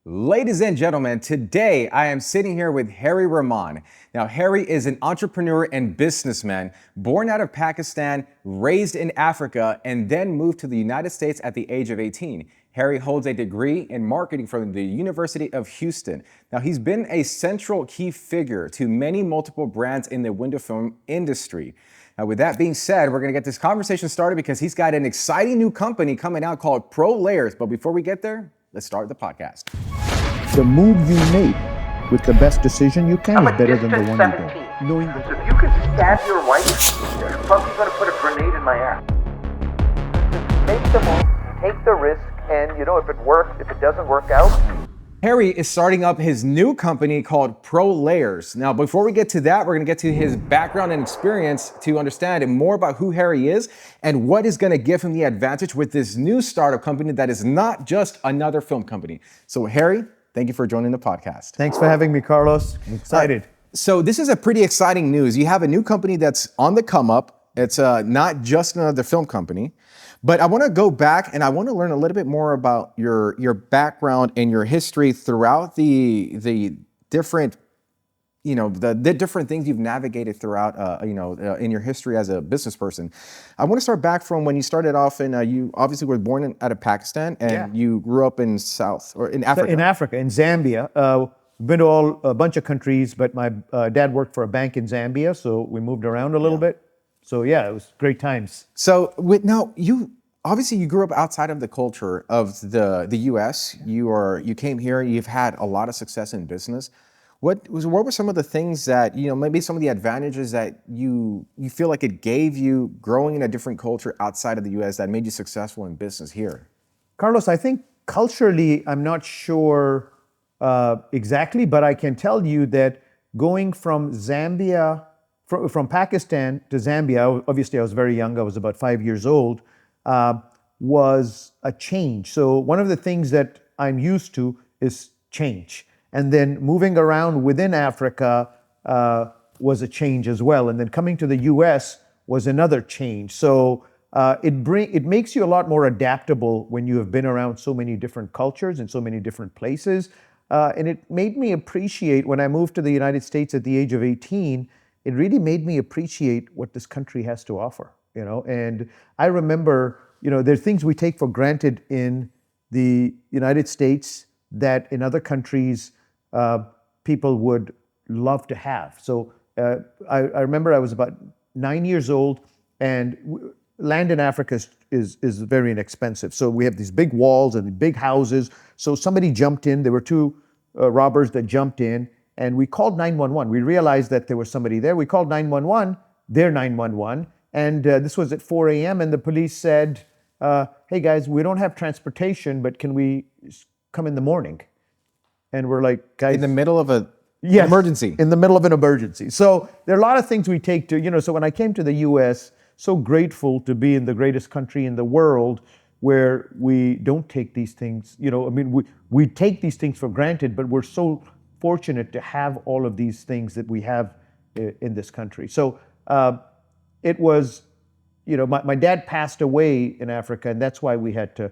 Ladies and gentlemen, today I am sitting here with Rahman. Now, Harry is an entrepreneur and businessman born out of Pakistan, raised in Africa, and then moved to the United States at the age of 18. Harry holds a degree in marketing from the University of Houston. Now, he's been a central key figure to many multiple brands in the window film industry. Now, with that being said, we're going to get this conversation started because he's got an exciting new company coming out called Pro Layers. But before we get there, let's start the podcast. The move you make with the best decision you can is better than the one you 17. don't. Knowing So that if you could stab your wife, you're fucking gonna put a grenade in my ass. Just make the move, take the risk, and if it works, if it doesn't work out. Harry is starting up his new company called Pro Layers. Now, before we get to that, we're going to get to his background and experience to understand more about who Harry is and what is going to give him the advantage with this new startup company that is not just another film company. So, Harry, thank you for joining the podcast. Thanks for having me, Carlos. I'm excited. So this is a pretty exciting news. You have a new company that's on the come up. It's not just another film company. But I want to go back and I want to learn a little bit more about your background and your history throughout the different, the different things you've navigated throughout, in your history as a business person. I want to start back from when you started off and you obviously were born out of Pakistan and you grew up in Africa. In Africa, in Zambia. Been to a bunch of countries, but my dad worked for a bank in Zambia, so we moved around a little bit. So yeah, it was great times. So you grew up outside of the culture of the U.S. You came here. You've had a lot of success in business. What were some of the things that maybe some of the advantages that you feel like it gave you growing in a different culture outside of the U.S. that made you successful in business here? Carlos, I think culturally, I'm not sure exactly, but I can tell you that going from Zambia. From Pakistan to Zambia, obviously I was very young, I was about 5 years old, was a change. So one of the things that I'm used to is change. And then moving around within Africa was a change as well. And then coming to the US was another change. So it makes you a lot more adaptable when you have been around so many different cultures and so many different places. And it made me appreciate when I moved to the United States at the age of 18, it really made me appreciate what this country has to offer, And I remember, there are things we take for granted in the United States that in other countries people would love to have. So I remember I was about 9 years old, and land in Africa is very inexpensive. So we have these big walls and big houses. So somebody jumped in. There were two robbers that jumped in. And we called 911. We realized that there was somebody there. We called 911, their 911, and this was at 4 a.m. And the police said, hey guys, we don't have transportation, but can we come in the morning? And we're like, guys. In the middle of an yes, emergency. In the middle of an emergency. So there are a lot of things we take to, so when I came to the US, so grateful to be in the greatest country in the world where we don't take these things, we take these things for granted, but we're so fortunate to have all of these things that we have in this country. So it was, my dad passed away in Africa, and that's why we had to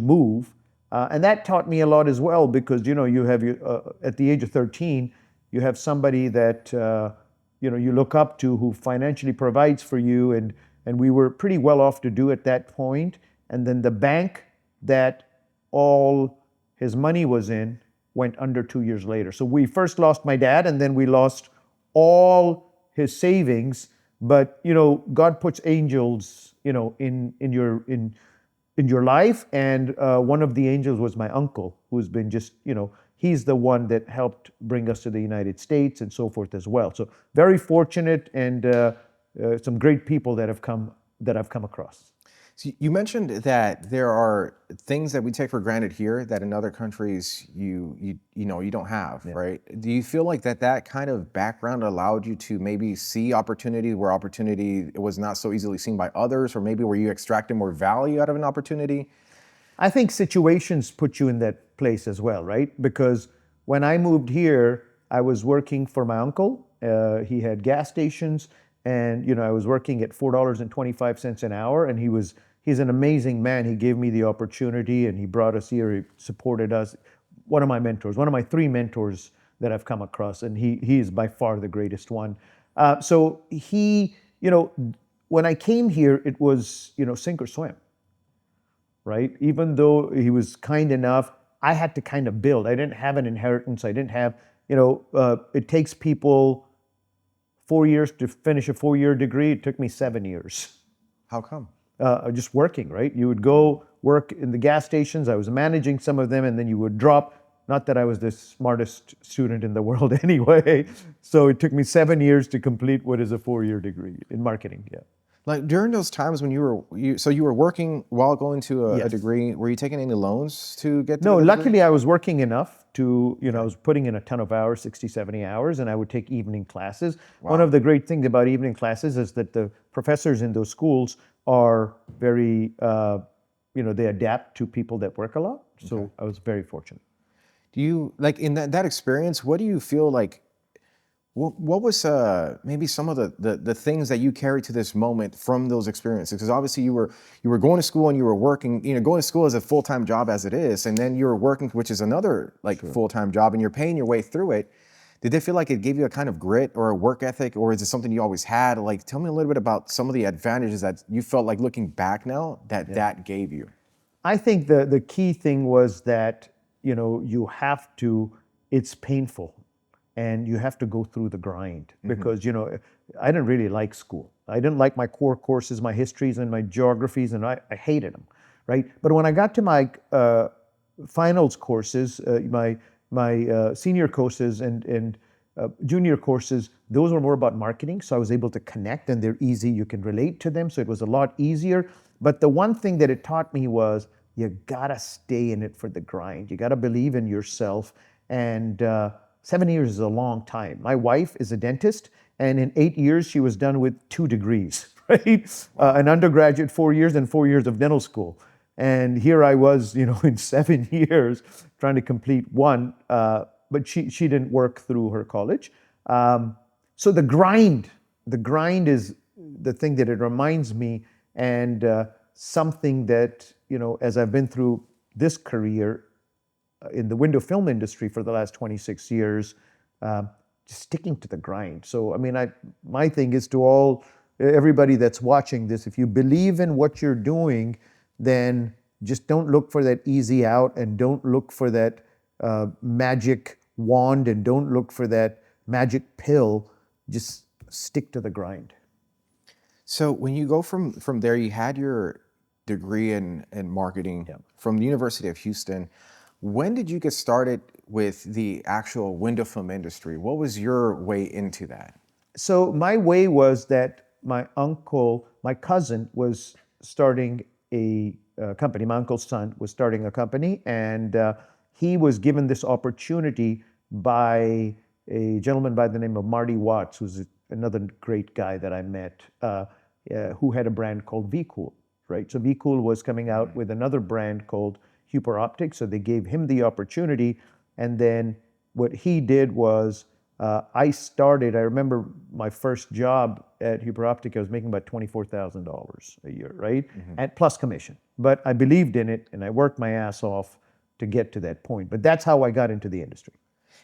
move. And that taught me a lot as well, because, you have at the age of 13, you have somebody that, you look up to who financially provides for you. And we were pretty well off to do at that point. And then the bank that all his money was in went under 2 years later. So we first lost my dad, and then we lost all his savings. But God puts angels, in your life, and one of the angels was my uncle, who's been just, he's the one that helped bring us to the United States and so forth as well. So very fortunate, and some great people that I've come across. So you mentioned that there are things that we take for granted here that in other countries you don't have, right? Do you feel like that kind of background allowed you to maybe see opportunity where opportunity was not so easily seen by others, or maybe where you extracted more value out of an opportunity? I think situations put you in that place as well, right? Because when I moved here, I was working for my uncle. He had gas stations, and I was working at $4.25 an hour, and he's an amazing man. He gave me the opportunity, and he brought us here. He supported us. one of my mentors, one of my three mentors that I've come across, and he is by far the greatest one. So he, when I came here, it was, sink or swim, right? Even though he was kind enough, I had to kind of build. I didn't have an inheritance. I didn't have, it takes people 4 years to finish a 4-year degree. It took me 7 years. How come? Just working, right? You would go work in the gas stations. I was managing some of them, and then you would drop. Not that I was the smartest student in the world anyway. So it took me 7 years to complete what is a 4-year degree in marketing. Yeah. Like during those times when you were working while going to a Yes. degree, were you taking any loans to get to No, the degree? luckily I was working enough to, I was putting in a ton of hours, 60, 70 hours, and I would take evening classes. One of the great things about evening classes is that the professors in those schools are very, they adapt to people that work a lot. So I was very fortunate. Do you, like in that experience, what do you feel like, what was maybe some of the things that you carry to this moment from those experiences? Because obviously you were going to school and you were working, going to school is a full-time job as it is, and then you were working, which is another full-time job, and you're paying your way through it. Did they feel like it gave you a kind of grit or a work ethic, or is it something you always had? Like, tell me a little bit about some of the advantages that you felt like looking back now that gave you. I think the key thing was that, you have to, it's painful. And you have to go through the grind because, I didn't really like school. I didn't like my core courses, my histories and my geographies, and I hated them, right? But when I got to my finals courses, my senior courses and junior courses, those were more about marketing. So I was able to connect, and they're easy. You can relate to them. So it was a lot easier. But the one thing that it taught me was you gotta stay in it for the grind. You gotta believe in yourself. And 7 years is a long time. My wife is a dentist, and in 8 years, she was done with 2 degrees, right? An undergraduate 4 years and 4 years of dental school. And here I was, in 7 years trying to complete one, but she didn't work through her college. So the grind is the thing that it reminds me, and something that, as I've been through this career, in the window film industry for the last 26 years, just sticking to the grind. So, my thing is to everybody that's watching this, if you believe in what you're doing, then just don't look for that easy out, and don't look for that magic wand, and don't look for that magic pill. Just stick to the grind. So when you go from there, you had your degree in marketing from the University of Houston. When did you get started with the actual window film industry? What was your way into that? So my way was that my cousin was starting a company. My uncle's son was starting a company, and he was given this opportunity by a gentleman by the name of Marty Watts, who's another great guy that I met, who had a brand called V-Cool, right? So V-Cool was coming out with another brand called Huper Optik, so they gave him the opportunity. And then what he did was, I remember my first job at Huper Optik, I was making about $24,000 a year, right? And plus commission. But I believed in it, and I worked my ass off to get to that point. But that's how I got into the industry.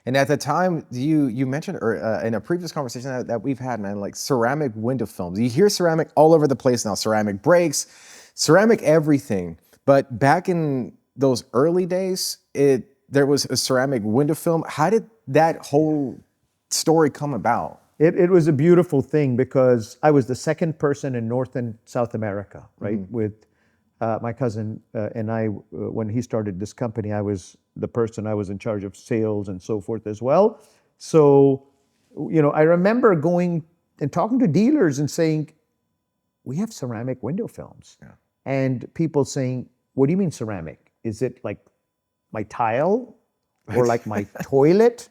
And at the time, you mentioned in a previous conversation that we've had, man, like ceramic window films. You hear ceramic all over the place now, ceramic brakes, ceramic everything. But back in those early days, there was a ceramic window film. How did that whole story come about? It was a beautiful thing because I was the second person in North and South America, right? With my cousin and I, when he started this company, I was in charge of sales and so forth as well. So, I remember going and talking to dealers and saying, we have ceramic window films. Yeah. And people saying, what do you mean ceramic? Is it like my tile or like my toilet?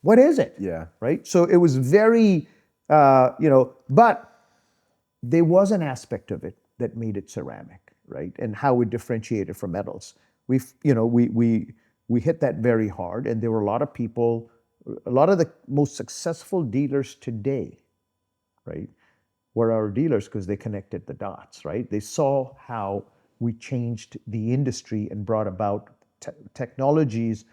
What is it? Yeah. Right? So it was very, but there was an aspect of it that made it ceramic, right? And how it differentiated from metals. We hit that very hard, and there were a lot of people, a lot of the most successful dealers today, right, were our dealers because they connected the dots, right? They saw how we changed the industry and brought about technologies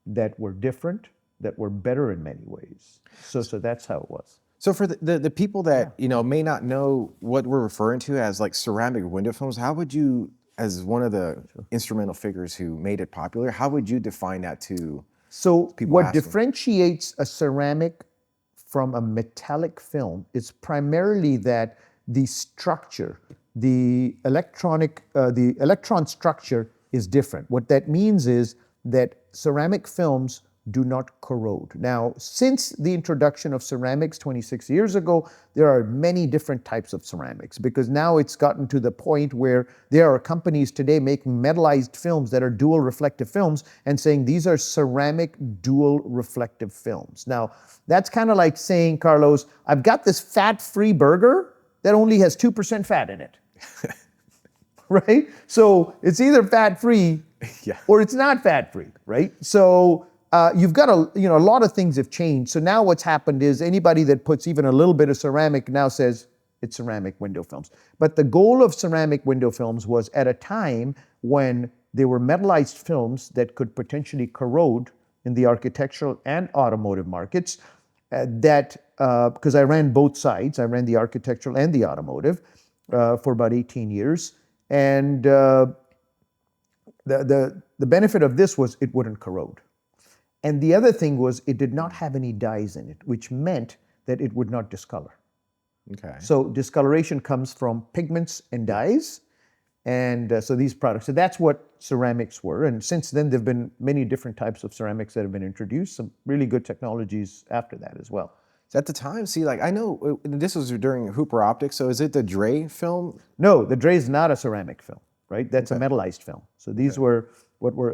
that were different, that were better in many ways. So that's how it was. So for the people that may not know what we're referring to as like ceramic window films, how would you, as one of the instrumental figures who made it popular, how would you define that to So people what asking? differentiates a ceramic from a metallic film is primarily that the structure, the electron structure is different. What that means is that ceramic films do not corrode. Now, since the introduction of ceramics 26 years ago, there are many different types of ceramics because now it's gotten to the point where there are companies today making metallized films that are dual reflective films and saying these are ceramic dual reflective films. Now, that's kind of like saying, Carlos, I've got this fat-free burger that only has 2% fat in it. Right? So it's either fat-free or it's not fat-free, right? So you've got a lot of things have changed. So now what's happened is anybody that puts even a little bit of ceramic now says it's ceramic window films. But the goal of ceramic window films was at a time when they were metallized films that could potentially corrode in the architectural and automotive markets. Because I ran both sides, I ran the architectural and the automotive for about 18 years. And the benefit of this was it wouldn't corrode. And the other thing was it did not have any dyes in it, which meant that it would not discolor. Okay. So discoloration comes from pigments and dyes. And so these products, so that's what ceramics were. And since then, there have been many different types of ceramics that have been introduced, some really good technologies after that as well. So at the time, see, like I know this was during Huper Optik, so is it the Dre film? No, the Dre is not a ceramic film, right? That's a metallized film. So these were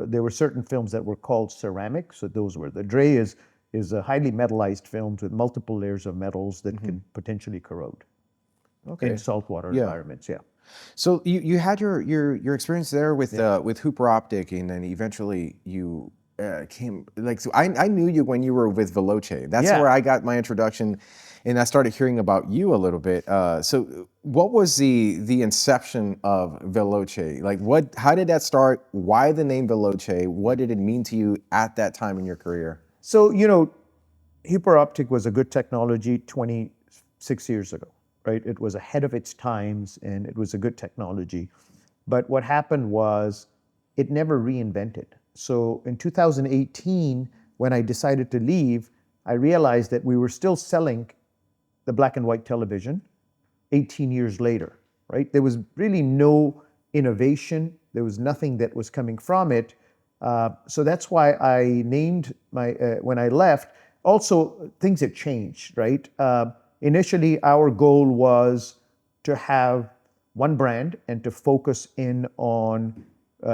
there were certain films that were called ceramic. So those were the Dre is a highly metallized film with multiple layers of metals that can potentially corrode in saltwater environments. Yeah. So you had your experience there with Huper Optik, and then eventually you came like so. I knew you when you were with Veloce. That's where I got my introduction, and I started hearing about you a little bit. So what was the inception of Veloce? Like how did that start? Why the name Veloce? What did it mean to you at that time in your career? So Huper Optik was a good technology 26 years ago. Right? It was ahead of its times and it was a good technology. But what happened was it never reinvented. So in 2018, when I decided to leave, I realized that we were still selling the black and white television 18 years later, right? There was really no innovation. There was nothing that was coming from it. So that's why I named when I left, also things have changed, right? Initially, our goal was to have one brand and to focus in on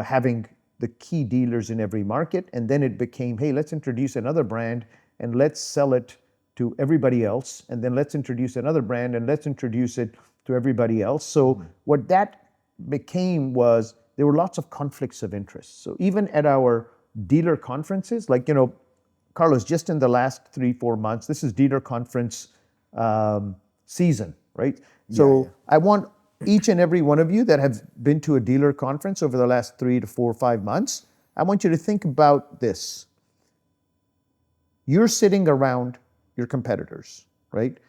having the key dealers in every market. And then it became, hey, let's introduce another brand and let's sell it to everybody else. And then let's introduce another brand and let's introduce it to everybody else. So what that became was there were lots of conflicts of interest. So even at our dealer conferences, like, Carlos, just in the last 3-4 months, this is dealer conference season, right? So I want each and every one of you that have been to a dealer conference over the last 3 to 4 or 5 months, I want you to think about this. You're sitting around your competitors, right?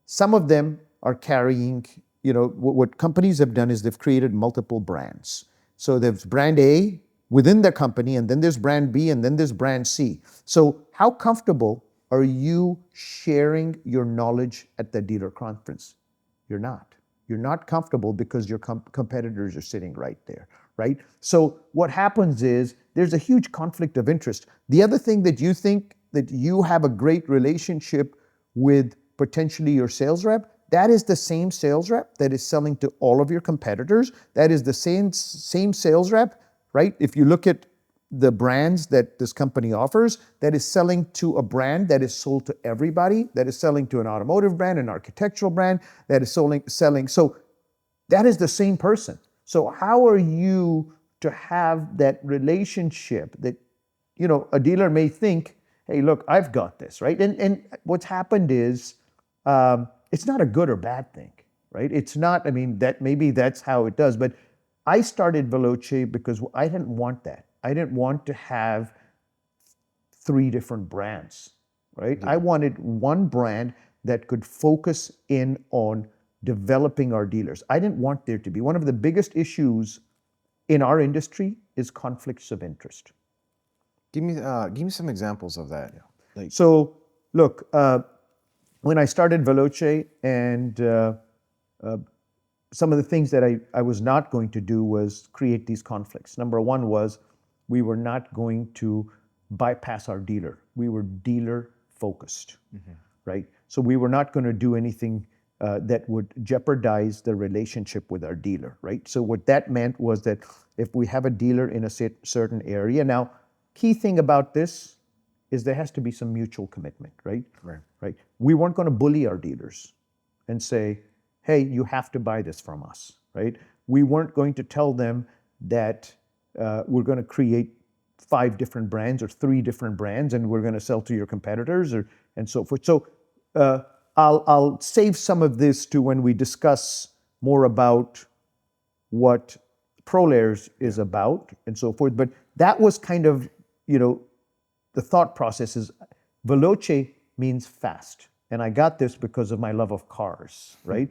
Some of them are carrying, what companies have done is they've created multiple brands. So there's brand A within their company, and then there's brand B, and then there's brand C. So how comfortable are you sharing your knowledge at the dealer conference? You're not. You're not comfortable because your competitors are sitting right there, right? So what happens is there's a huge conflict of interest. The other thing that you think that you have a great relationship with potentially your sales rep, that is the same sales rep that is selling to all of your competitors. That is the same sales rep, right? If you look at the brands that this company offers, that is selling to a brand that is sold to everybody, that is selling to an automotive brand, an architectural brand, that is selling. So that is the same person. So how are you to have that relationship that, a dealer may think, hey, look, I've got this, right? And what's happened is it's not a good or bad thing, right? It's not, that maybe that's how it does, but I started Veloce because I didn't want that. I didn't want to have 3 different brands, right? I wanted one brand that could focus in on developing our dealers. I didn't want there to be one of the biggest issues in our industry is conflicts of interest. Give me some examples of that. Like, So, look, when I started Veloce, and some of the things that I was not going to do was create these conflicts. Number one was we were not going to bypass our dealer. We were dealer focused, right? So we were not going to do anything that would jeopardize the relationship with our dealer, right? So what that meant was that if we have a dealer in a certain area, now, key thing about this is there has to be some mutual commitment, right? Right. We weren't going to bully our dealers and say, hey, you have to buy this from us, right? We weren't going to tell them that we're going to create 5 different brands or 3 different brands and we're going to sell to your competitors and so forth. So I'll save some of this to when we discuss more about what ProLayers is about and so forth. But that was kind of, the thought process is Veloce means fast. And I got this because of my love of cars, right?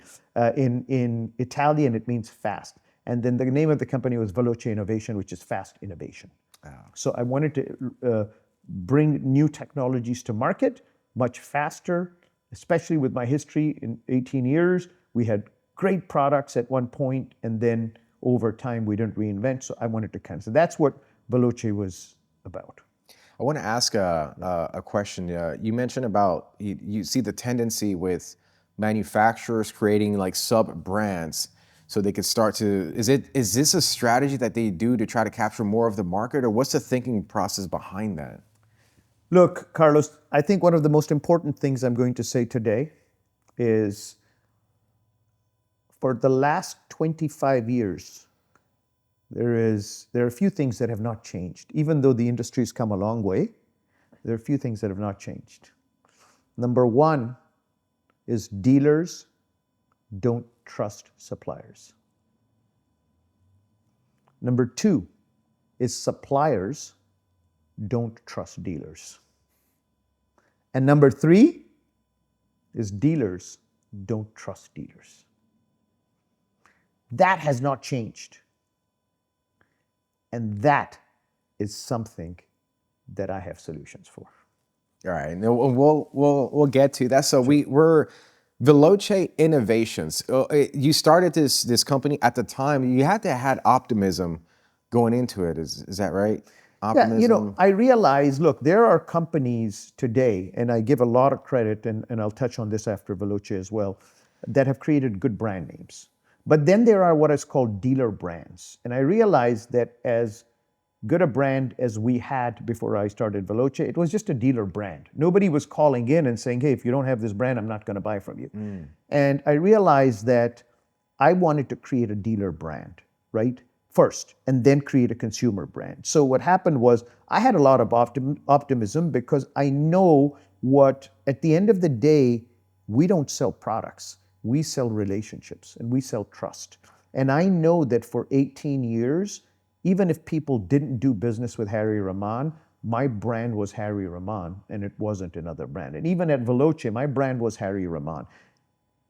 In Italian, it means fast. And then the name of the company was Veloce Innovation, which is fast innovation. So I wanted to bring new technologies to market much faster, especially with my history in 18 years. We had great products at one point, and then over time we didn't reinvent. So I wanted to so that's what Veloce was about. I want to ask a question. You mentioned about you see the tendency with manufacturers creating like sub brands so they could start to. Is this a strategy that they do to try to capture more of the market, or what's the thinking process behind that? Look, Carlos, I think one of the most important things I'm going to say today is for the last 25 years, there are a few things that have not changed. Even though the industry's come a long way, there are a few things that have not changed. Number one is dealers don't trust suppliers. Number two is suppliers don't trust dealers. And number three is dealers don't trust dealers. That has not changed. And that is something that I have solutions for. All right, and we'll get to that. So we're Veloce Innovations. You started this company at the time. You had to have had optimism going into it. Is that right? Optimism. Yeah, I realize, look, there are companies today, and I give a lot of credit, and I'll touch on this after Veloce as well, that have created good brand names. But then there are what is called dealer brands. And I realized that as good a brand as we had before I started Veloce, it was just a dealer brand. Nobody was calling in and saying, hey, if you don't have this brand, I'm not going to buy from you. And I realized that I wanted to create a dealer brand, right? First, and then create a consumer brand. So what happened was I had a lot of optimism because I know what, at the end of the day, we don't sell products. We sell relationships and we sell trust. And I know that for 18 years, even if people didn't do business with Harry Rahman, my brand was Harry Rahman and it wasn't another brand. And even at Veloce, my brand was Harry Rahman.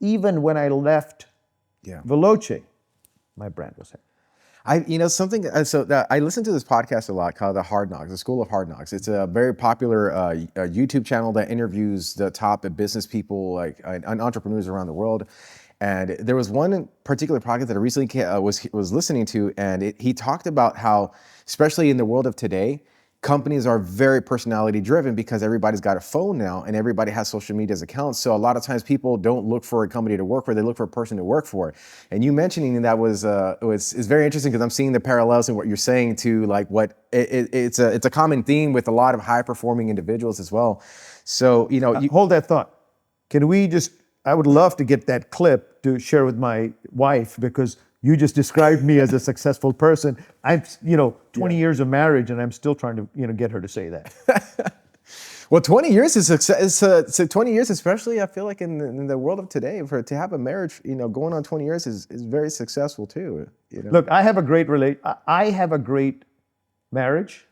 Even when I left Veloce, my brand was Harry. I listen to this podcast a lot called The Hard Knocks, the School of Hard Knocks. It's a very popular YouTube channel that interviews the top business people, and entrepreneurs around the world. And there was one particular podcast that I recently was listening to, and he talked about how, especially in the world of today, companies are very personality driven because everybody's got a phone now and everybody has social media as accounts. So a lot of times people don't look for a company to work for, they look for a person to work for. And you mentioning that is very interesting because I'm seeing the parallels in what you're saying to like what it's a common theme with a lot of high performing individuals as well. So, hold that thought. I would love to get that clip to share with my wife because you just described me as a successful person. I'm, 20 years of marriage, and I'm still trying to, get her to say that. Well, 20 years is success. So 20 years, especially, I feel like in the world of today, to have a marriage, going on 20 years is very successful too. Look, I have a great marriage.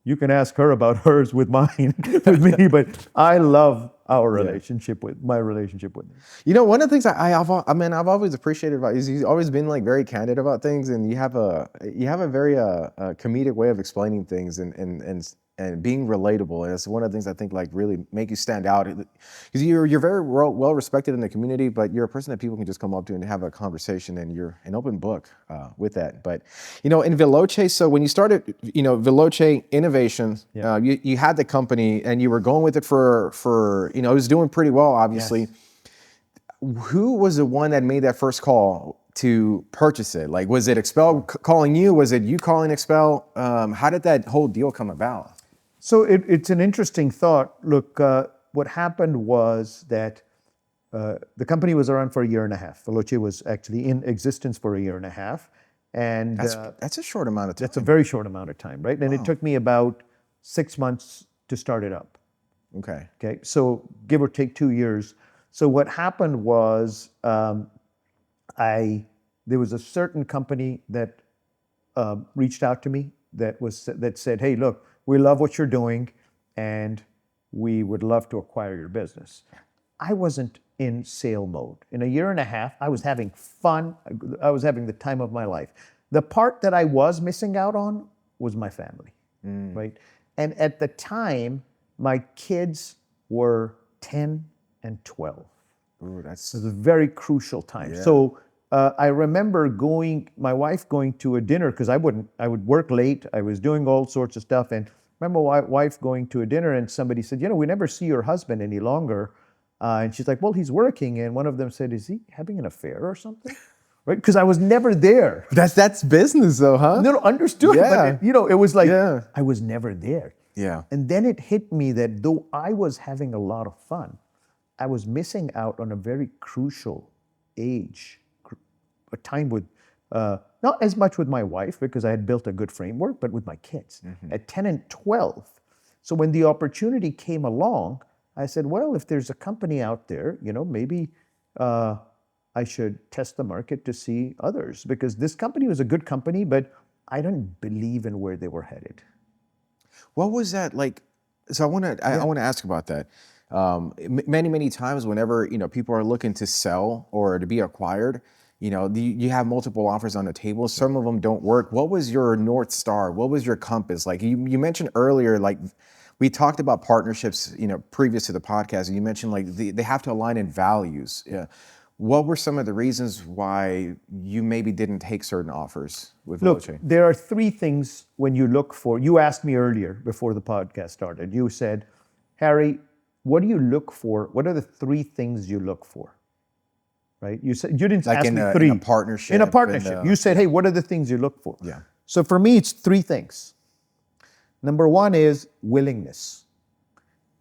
You can ask her about hers with mine, with me, but I love our relationship with my relationship with him. You know, one of the things I've always appreciated about you is he's always been like very candid about things, and you have a very comedic way of explaining things and being relatable. And it's one of the things I think like really make you stand out, because you're very well respected in the community, but you're a person that people can just come up to and have a conversation, and you're an open book with that. But you know, in Veloce, so when you started, you know, Veloce Innovations, you had the company and you were going with it for you know, it was doing pretty well, obviously. Yes. Who was the one that made that first call to purchase it? Like, was it XPEL calling you? Was it you calling XPEL? How did that whole deal come about? So it's an interesting thought. Look, what happened was that the company was around for a year and a half. Veloce was actually in existence for a year and a half. And That's a short amount of time. that's a very short amount of time, right? And it took me about 6 months to start it up. Okay. Okay, so give or take 2 years. So what happened was there was a certain company that reached out to me that said, "Hey, look, we love what you're doing, and we would love to acquire your business." I wasn't in sale mode. In a year and a half, I was having fun. I was having the time of my life. The part that I was missing out on was my family, right? And at the time, my kids were 10 and 12. Ooh, It was a very crucial time. Yeah. So I remember my wife going to a dinner, because I would work late. I was doing all sorts of stuff. And I remember my wife going to a dinner, and somebody said, "You know, we never see your husband any longer." And she's like, "Well, he's working." And one of them said, "Is he having an affair or something?" Right? Because I was never there. That's business though, huh? No, understood. Yeah. But it was like, Yeah. I was never there. Yeah. And then it hit me that though I was having a lot of fun, I was missing out on a very crucial age, a time with, not as much with my wife, because I had built a good framework, but with my kids at 10 and 12. So when the opportunity came along, I said, well, if there's a company out there, maybe I should test the market to see others, because this company was a good company, but I didn't believe in where they were headed. What was that like? So I want to ask about that. Many times, whenever people are looking to sell or to be acquired, you have multiple offers on the table. Some of them don't work. What was your North Star? What was your compass? Like you mentioned earlier, like we talked about partnerships, previous to the podcast, and you mentioned like they have to align in values. Yeah. What were some of the reasons why you maybe didn't take certain offers with Veloce? Look, there are three things when you look for. You asked me earlier before the podcast started. You said, Harry, what do you look for? What are the three things you look for? Right? You said you didn't like ask in me a, three. In a partnership. In a partnership. You said, hey, what are the things you look for? Yeah. So for me, it's three things. Number one is willingness.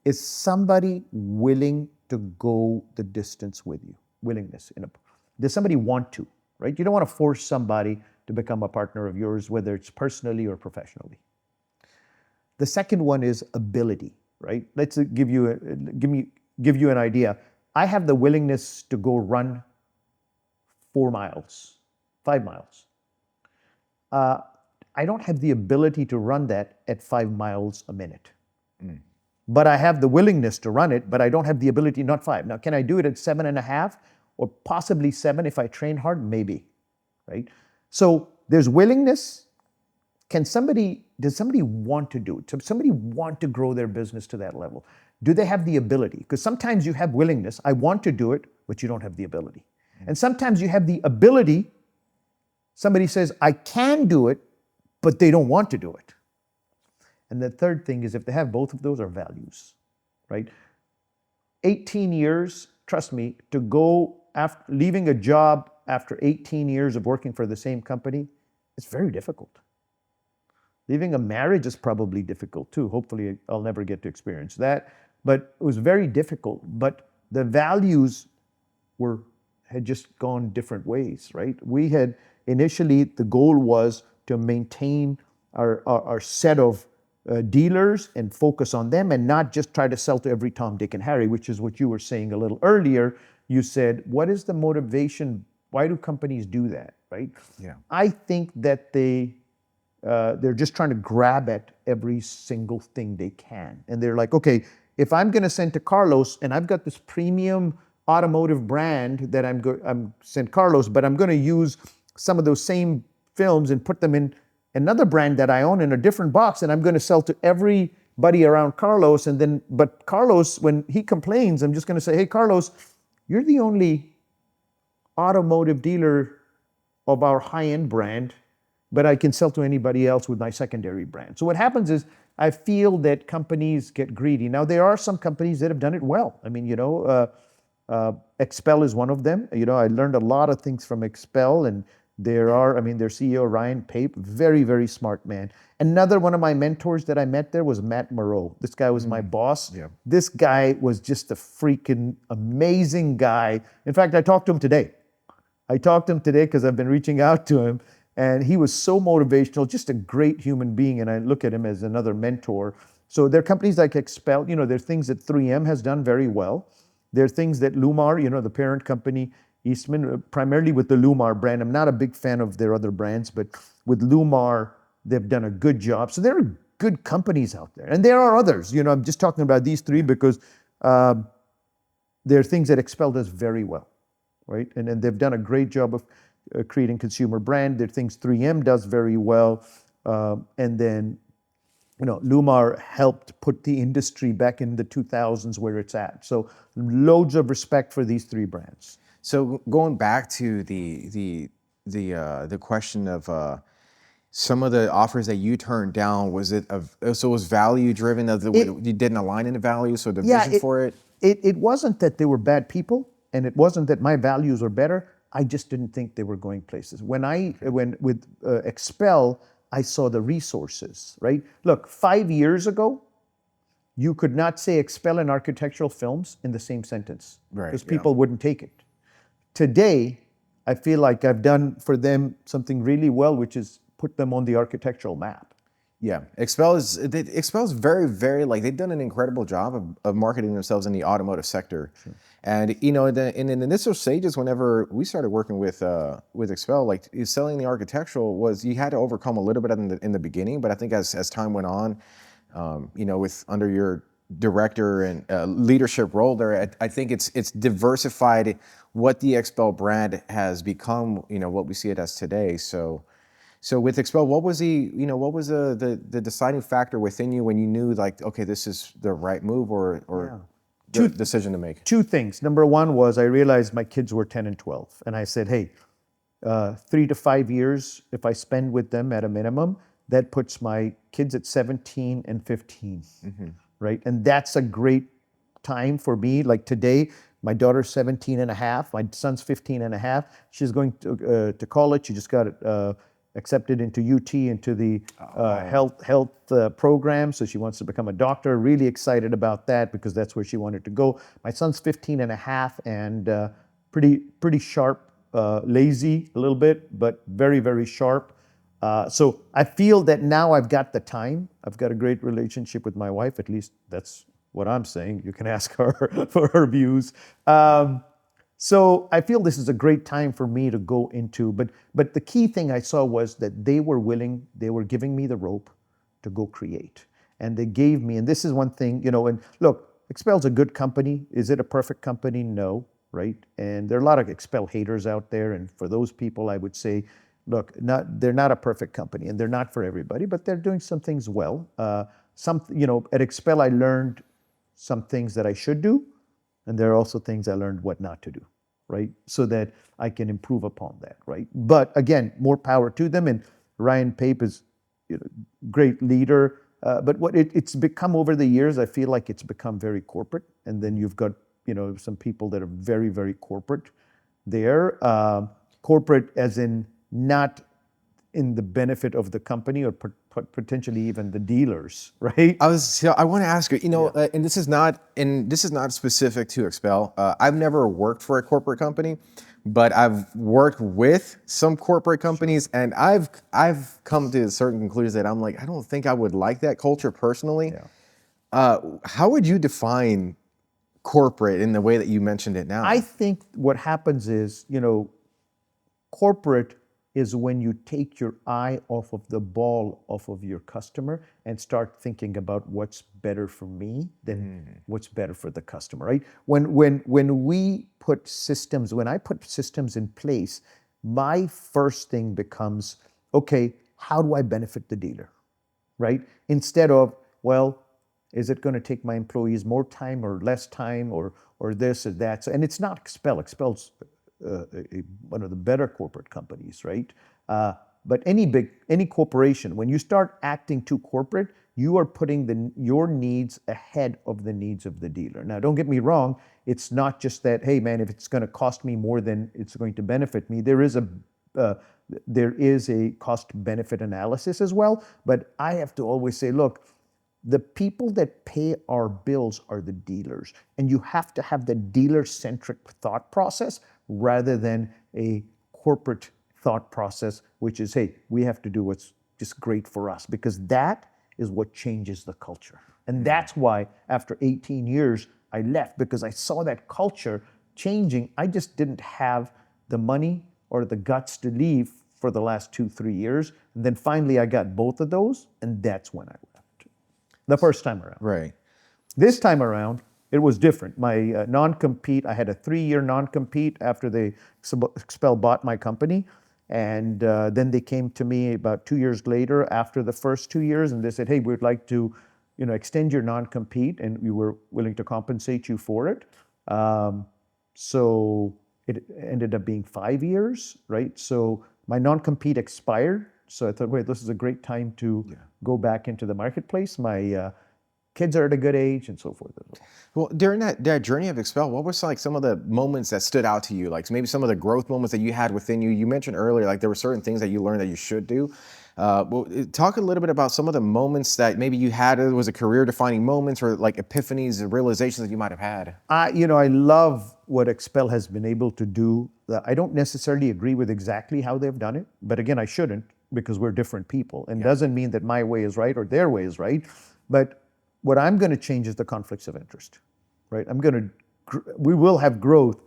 Is somebody willing to go the distance with you? Willingness. Does somebody want to, right? You don't want to force somebody to become a partner of yours, whether it's personally or professionally. The second one is ability, right? Let's give you an idea. I have the willingness to go run 4 miles, 5 miles. I don't have the ability to run that at 5 miles a minute. But I have the willingness to run it, but I don't have the ability, not 5. Now, can I do it at 7.5 or possibly 7 if I train hard? Maybe, right? So there's willingness. Does somebody want to do it? Does somebody want to grow their business to that level? Do they have the ability? Because sometimes you have willingness, I want to do it, but you don't have the ability. And sometimes you have the ability, somebody says, I can do it, but they don't want to do it. And the third thing is if they have both of those are values, right? 18 years, trust me, to go after leaving a job after 18 years of working for the same company, it's very difficult. Leaving a marriage is probably difficult too. Hopefully I'll never get to experience that, but it was very difficult. But the values had just gone different ways, right? We had initially, the goal was to maintain our set of dealers and focus on them and not just try to sell to every Tom, Dick, and Harry, which is what you were saying a little earlier. You said, what is the motivation? Why do companies do that, right? Yeah. I think that they're just trying to grab at every single thing they can. And they're like, okay, if I'm going to send to Carlos and I've got this premium automotive brand that I'm send Carlos, but I'm going to use some of those same films and put them in another brand that I own in a different box, and I'm going to sell to everybody around Carlos. And then, but Carlos, when he complains, I'm just going to say, hey, Carlos, you're the only automotive dealer of our high-end brand, but I can sell to anybody else with my secondary brand. So what happens is I feel that companies get greedy. Now, there are some companies that have done it well. I mean, XPEL is one of them. I learned a lot of things from XPEL, and their CEO, Ryan Pape, very, very smart man. Another one of my mentors that I met there was Matt Moreau. This guy was my boss. Yeah. This guy was just a freaking amazing guy. In fact, I talked to him today because I've been reaching out to him, and he was so motivational, just a great human being, and I look at him as another mentor. So there are companies like XPEL, there are things that 3M has done very well. There are things that Lumar, the parent company, Eastman, primarily with the Lumar brand. I'm not a big fan of their other brands, but with Lumar, they've done a good job. So there are good companies out there. And there are others. I'm just talking about these three because there are things that XPEL does very well, right? And they've done a great job of creating consumer brand. There are things 3M does very well. And then, Lumar helped put the industry back in the 2000s where it's at. So loads of respect for these three brands. So going back to the question of some of the offers that you turned down, was it value driven? You didn't align in the value, so the vision for it? It wasn't that they were bad people, and it wasn't that my values were better. I just didn't think they were going places. When with XPEL, I saw the resources, right? Look, 5 years ago, you could not say XPEL and architectural films in the same sentence, right? Because people wouldn't take it. Today, I feel like I've done for them something really well, which is put them on the architectural map. Yeah, XPEL is very, very, they've done an incredible job of marketing themselves in the automotive sector. Sure. And in the initial stages, whenever we started working with XPEL, selling the architectural was, you had to overcome a little bit in the beginning, but I think as time went on, with under your director and leadership role there, I think it's diversified what the XPEL brand has become, what we see it as today. So with XPEL, what was the deciding factor within you when you knew okay, this is the right move or decision to make? Two things. Number one was I realized my kids were 10 and 12, and I said, hey, 3 to 5 years, if I spend with them at a minimum, that puts my kids at 17 and 15, right? And that's a great time for me. Like today, my daughter's 17 and a half, my son's 15 and a half. She's going to college. She just got accepted into UT, into the health program. So she wants to become a doctor. Really excited about that because that's where she wanted to go. My son's 15 and a half and pretty sharp, lazy a little bit, but very, very sharp. So I feel that now I've got the time. I've got a great relationship with my wife. At least that's what I'm saying. You can ask her for her views. So I feel this is a great time for me to go into, but the key thing I saw was that they were willing, they were giving me the rope to go create. And they gave me, and this is one thing, and look, XPEL's a good company. Is it a perfect company? No, right? And there are a lot of XPEL haters out there. And for those people, I would say, look, they're not a perfect company and they're not for everybody, but they're doing some things well. At XPEL, I learned some things that I should do. And there are also things I learned what not to do, right? So that I can improve upon that, right? But again, more power to them. And Ryan Pape is great leader. But what it's become over the years, I feel like it's become very corporate. And then you've got, some people that are very, very corporate there. Corporate as in not in the benefit of the company or potentially even the dealers, right? I want to ask you, and this is not specific to XPEL. I've never worked for a corporate company, but I've worked with some corporate companies, and I've come to certain conclusions that I'm like, I don't think I would like that culture personally. Yeah. How would you define corporate in the way that you mentioned it now? I think what happens is, corporate is when you take your eye off of the ball, off of your customer, and start thinking about what's better for me than what's better for the customer, right? When we put systems, when I put systems in place, my first thing becomes, okay, how do I benefit the dealer, right? Instead of, well, is it going to take my employees more time or less time or this or that? So, and it's not XPEL. XPEL's one of the better corporate companies, right? But any corporation, when you start acting too corporate, you are putting your needs ahead of the needs of the dealer. Now, don't get me wrong. It's not just that, hey, man, if it's going to cost me more than it's going to benefit me. There is a cost-benefit analysis as well. But I have to always say, look, the people that pay our bills are the dealers. And you have to have the dealer-centric thought process rather than a corporate thought process, which is, hey, we have to do what's just great for us, because that is what changes the culture. And that's why after 18 years, I left, because I saw that culture changing. I just didn't have the money or the guts to leave for the last 2-3 years. And then finally I got both of those, and that's when I left. The first time around. Right. This time around, it was different. My non-compete, I had a 3-year non-compete after XPEL bought my company. And then they came to me about 2 years later after the first 2 years, and they said, hey, we'd like to extend your non-compete, and we were willing to compensate you for it. So it ended up being 5 years, right? So my non-compete expired. So I thought, wait, this is a great time to go back into the marketplace. My kids are at a good age and so forth as well. Well, during that journey of XPEL, what was like some of the moments that stood out to you? Like maybe some of the growth moments that you had within you. You mentioned earlier, like there were certain things that you learned that you should do. Well, talk a little bit about some of the moments that maybe you had. Was it career-defining moments or like epiphanies and realizations that you might have had? I love what XPEL has been able to do. I don't necessarily agree with exactly how they've done it, but again, I shouldn't, because we're different people. And doesn't mean that my way is right or their way is right. But what I'm going to change is the conflicts of interest, right? We will have growth,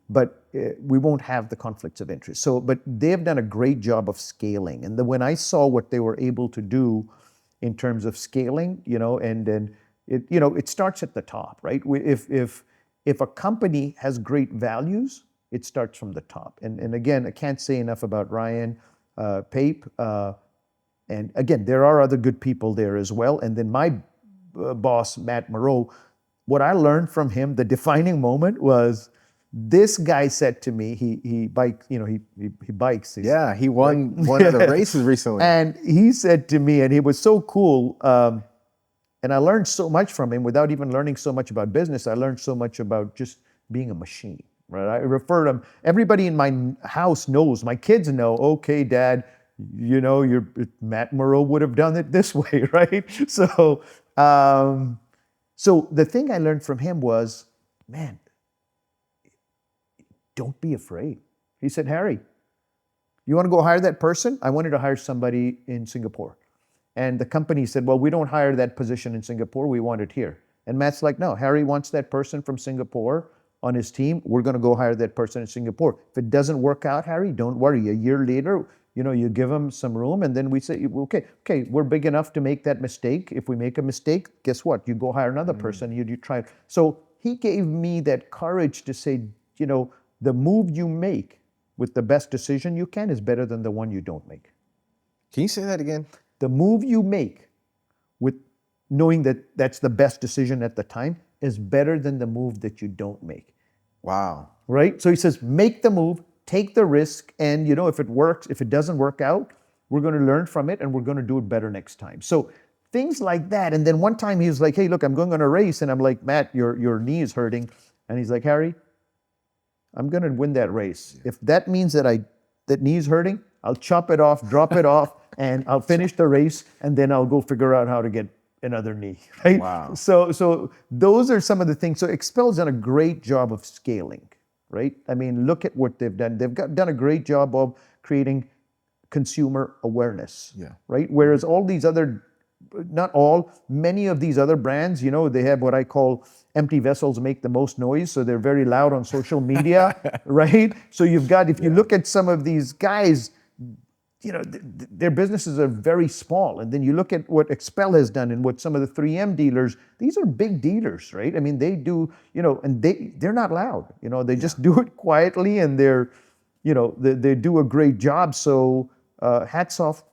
but we won't have the conflicts of interest. So, but they've done a great job of scaling. And when I saw what they were able to do in terms of scaling, and then it starts at the top, right? If a company has great values, it starts from the top. And again, I can't say enough about Ryan Pape. And again, there are other good people there as well. And then my boss, Matt Moreau, what I learned from him, the defining moment was, this guy said to me, he bikes. Yeah, he won one of the races recently. And he said to me, and he was so cool, and I learned so much from him without even learning so much about business. I learned so much about just being a machine, right? I refer to him, everybody in my house knows, my kids know, okay, Dad, Matt Moreau would have done it this way, right? So, so the thing I learned from him was, man, don't be afraid. He said, Harry, you want to go hire that person? I wanted to hire somebody in Singapore. And the company said, well, we don't hire that position in Singapore. We want it here. And Matt's like, no, Harry wants that person from Singapore on his team. We're going to go hire that person in Singapore. If it doesn't work out, Harry, don't worry. A year later, you give him some room, and then we say, okay, we're big enough to make that mistake. If we make a mistake, guess what? You go hire another person, you try. So he gave me that courage to say, the move you make with the best decision you can is better than the one you don't make. Can you say that again? The move you make with knowing that that's the best decision at the time is better than the move that you don't make. Wow. Right? So he says, make the move, take the risk, and if it works, if it doesn't work out, we're going to learn from it and we're going to do it better next time. So things like that. And then one time he was like, hey, look, I'm going on a race. And I'm like, Matt, your knee is hurting. And he's like, Harry, I'm going to win that race. If that means that knee's hurting, I'll chop it off, drop it off, and I'll finish the race, and then I'll go figure out how to get another knee, right? Wow. So those are some of the things. So XPEL's done a great job of scaling, right? I mean, look at what they've done. They've done a great job of creating consumer awareness, right? Whereas all these other, not all, many of these other brands, they have what I call empty vessels make the most noise. So they're very loud on social media, right? So you've got, if you look at some of these guys, their businesses are very small. And then you look at what XPEL has done and what some of the 3M dealers, these are big dealers, right? I mean, they do, and they're not loud, they just do it quietly, and they do a great job. So hats off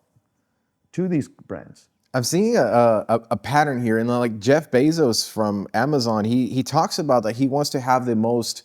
to these brands. I'm seeing a pattern here, and like Jeff Bezos from Amazon, he talks about that he wants to have the most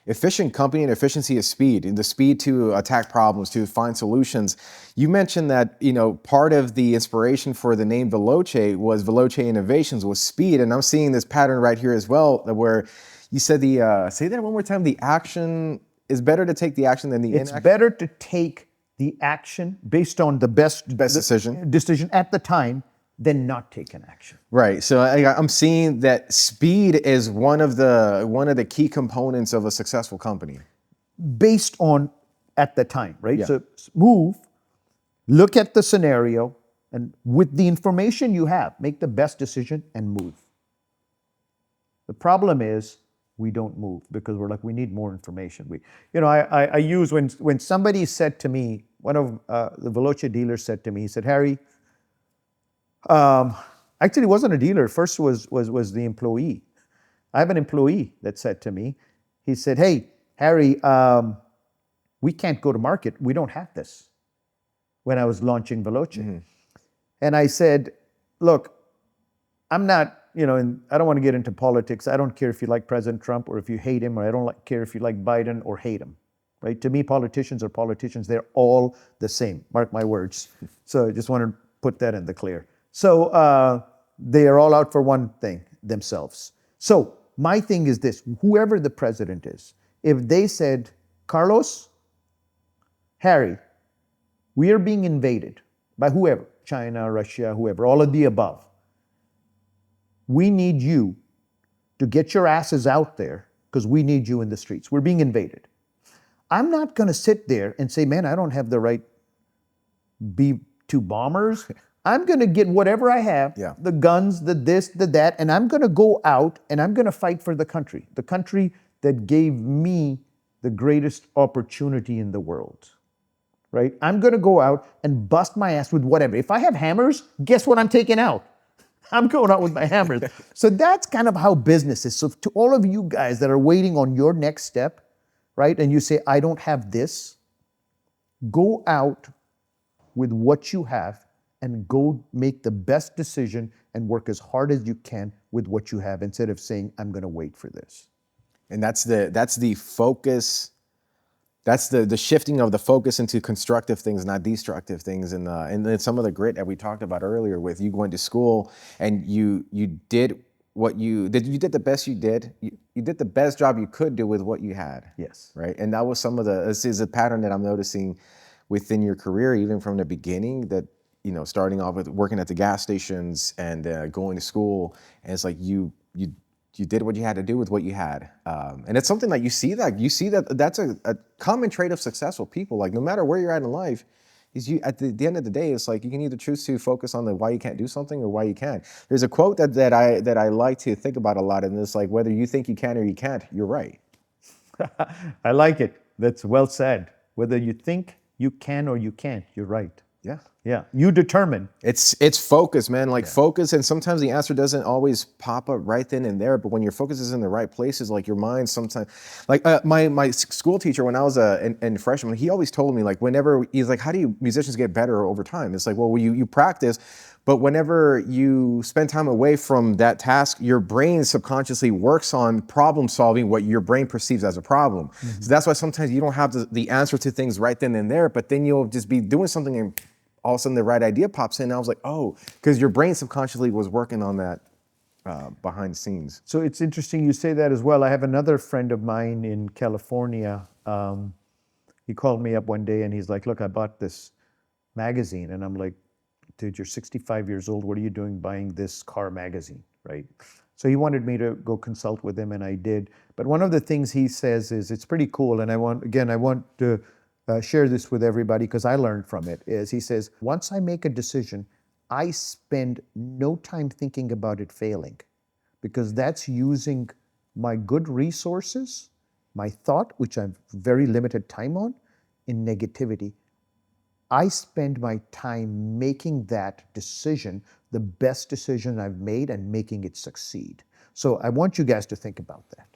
efficient company, and efficiency is speed, and the speed to attack problems, to find solutions. You mentioned that part of the inspiration for the name Veloce was Veloce Innovations, was speed, and I'm seeing this pattern right here as well, where you said say that one more time. The action is better to take the action than the inaction. It's better to take the action based on the best decision at the time than not take an action. Right. So I'm seeing that speed is one of the key components of a successful company. Based on at the time, right? Yeah. So move, look at the scenario, and with the information you have, make the best decision and move. The problem is we don't move because we're like, we need more information. I use when somebody said to me, one of the Veloce dealers said to me, he said, Harry, actually it wasn't a dealer. First was the employee. I have an employee that said to me, he said, hey, Harry, we can't go to market. We don't have this, when I was launching Veloce. Mm-hmm. And I said, look, I'm not, and I don't want to get into politics. I don't care if you like President Trump or if you hate him, or I don't care if you like Biden or hate him, right? To me, politicians are politicians. They're all the same. Mark my words. So I just want to put that in the clear. So they are all out for one thing, themselves. So my thing is this, whoever the president is, if they said, Carlos, Harry, we are being invaded by whoever, China, Russia, whoever, all of the above. We need you to get your asses out there because we need you in the streets. We're being invaded. I'm not going to sit there and say, man, I don't have the right B-2 bombers. I'm going to get whatever I have, the guns, the this, the that, and I'm going to go out and I'm going to fight for the country that gave me the greatest opportunity in the world, right? I'm going to go out and bust my ass with whatever. If I have hammers, guess what I'm taking out? I'm going out with my hammers. So that's kind of how business is. So to all of you guys that are waiting on your next step, right, and you say, I don't have this, go out with what you have and go make the best decision and work as hard as you can with what you have instead of saying, I'm going to wait for this. And that's the focus. That's the shifting of the focus into constructive things, not destructive things. And then some of the grit that we talked about earlier with you going to school and you did what you did. You did the best you did. You did the best job you could do with what you had. Yes. Right. And that was this is a pattern that I'm noticing within your career, even from the beginning, that, starting off with working at the gas stations and going to school. And it's like you did what you had to do with what you had. And it's something that you see that's a common trait of successful people. Like no matter where you're at in life, is you at the end of the day, it's like you can either choose to focus on the why you can't do something or why you can. There's a quote that I like to think about a lot, and it's like, whether you think you can or you can't, you're right. I like it. That's well said. Whether you think you can or you can't, you're right. Yeah. Yeah. You determine. It's focus, man. Like focus, and sometimes the answer doesn't always pop up right then and there. But when your focus is in the right places, like your mind sometimes, like my school teacher when I was in freshman, he always told me, like, whenever he's like, how do musicians get better over time? It's like, well, you practice, but whenever you spend time away from that task, your brain subconsciously works on problem solving what your brain perceives as a problem. Mm-hmm. So that's why sometimes you don't have the answer to things right then and there, but then you'll just be doing something and all of a sudden the right idea pops in. And I was like, oh, because your brain subconsciously was working on that behind the scenes. So it's interesting you say that as well. I have another friend of mine in California. He called me up one day and he's like, look, I bought this magazine. And I'm like, dude, you're 65 years old. What are you doing buying this car magazine, right? So he wanted me to go consult with him, and I did. But one of the things he says is, it's pretty cool, and I want to share this with everybody because I learned from it, is he says, once I make a decision, I spend no time thinking about it failing, because that's using my good resources, my thought, which I've very limited time on, in negativity. I spend my time making that decision the best decision I've made and making it succeed. So I want you guys to think about that.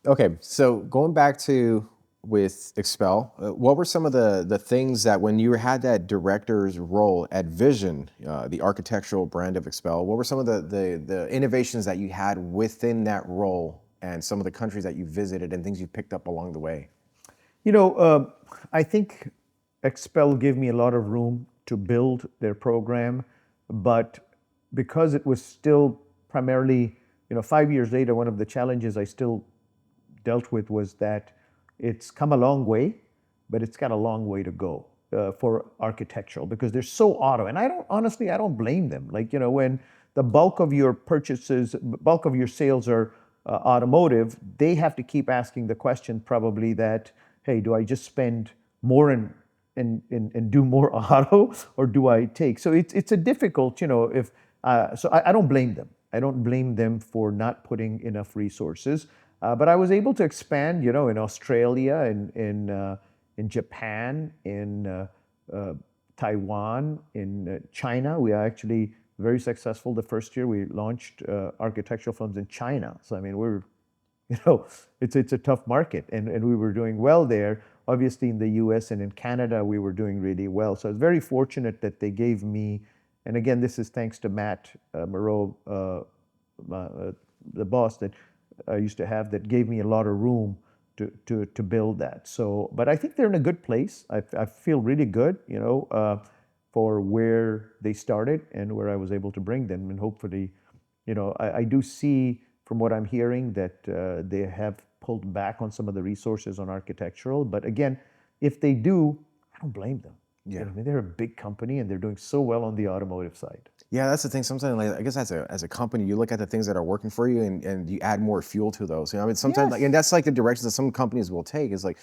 Okay, so going back to with XPEL, what were some of the things that when you had that director's role at Vision, the architectural brand of XPEL, what were some of the innovations that you had within that role and some of the countries that you visited and things you picked up along the way? You know, I think XPEL gave me a lot of room to build their program, but because it was still primarily, 5 years later, one of the challenges I still dealt with was that it's come a long way, but it's got a long way to go for architectural because they're so auto. And I don't blame them. Like, when the bulk of your purchases, bulk of your sales are automotive, they have to keep asking the question probably that, hey, do I just spend more and do more auto, or do I take? So it's a difficult, if so I don't blame them. I don't blame them for not putting enough resources. But I was able to expand, in Australia, in Japan, in Taiwan, in China. We are actually very successful. The first year we launched architectural firms in China. So I mean, it's a tough market, and we were doing well there. Obviously, in the U.S. and in Canada, we were doing really well. So I was very fortunate that they gave me, and again, this is thanks to Matt Moreau, the boss that I used to have, that gave me a lot of room to build that. So, but I think they're in a good place. I feel really good, for where they started and where I was able to bring them, and hopefully, I do see from what I'm hearing that they have pulled back on some of the resources on architectural. But again, if they do, I don't blame them. Yeah. I mean, they're a big company and they're doing so well on the automotive side. Yeah, that's the thing. Sometimes, like, I guess as a company, you look at the things that are working for you and you add more fuel to those. I mean, sometimes, Yes. and that's like the direction that some companies will take. Is like,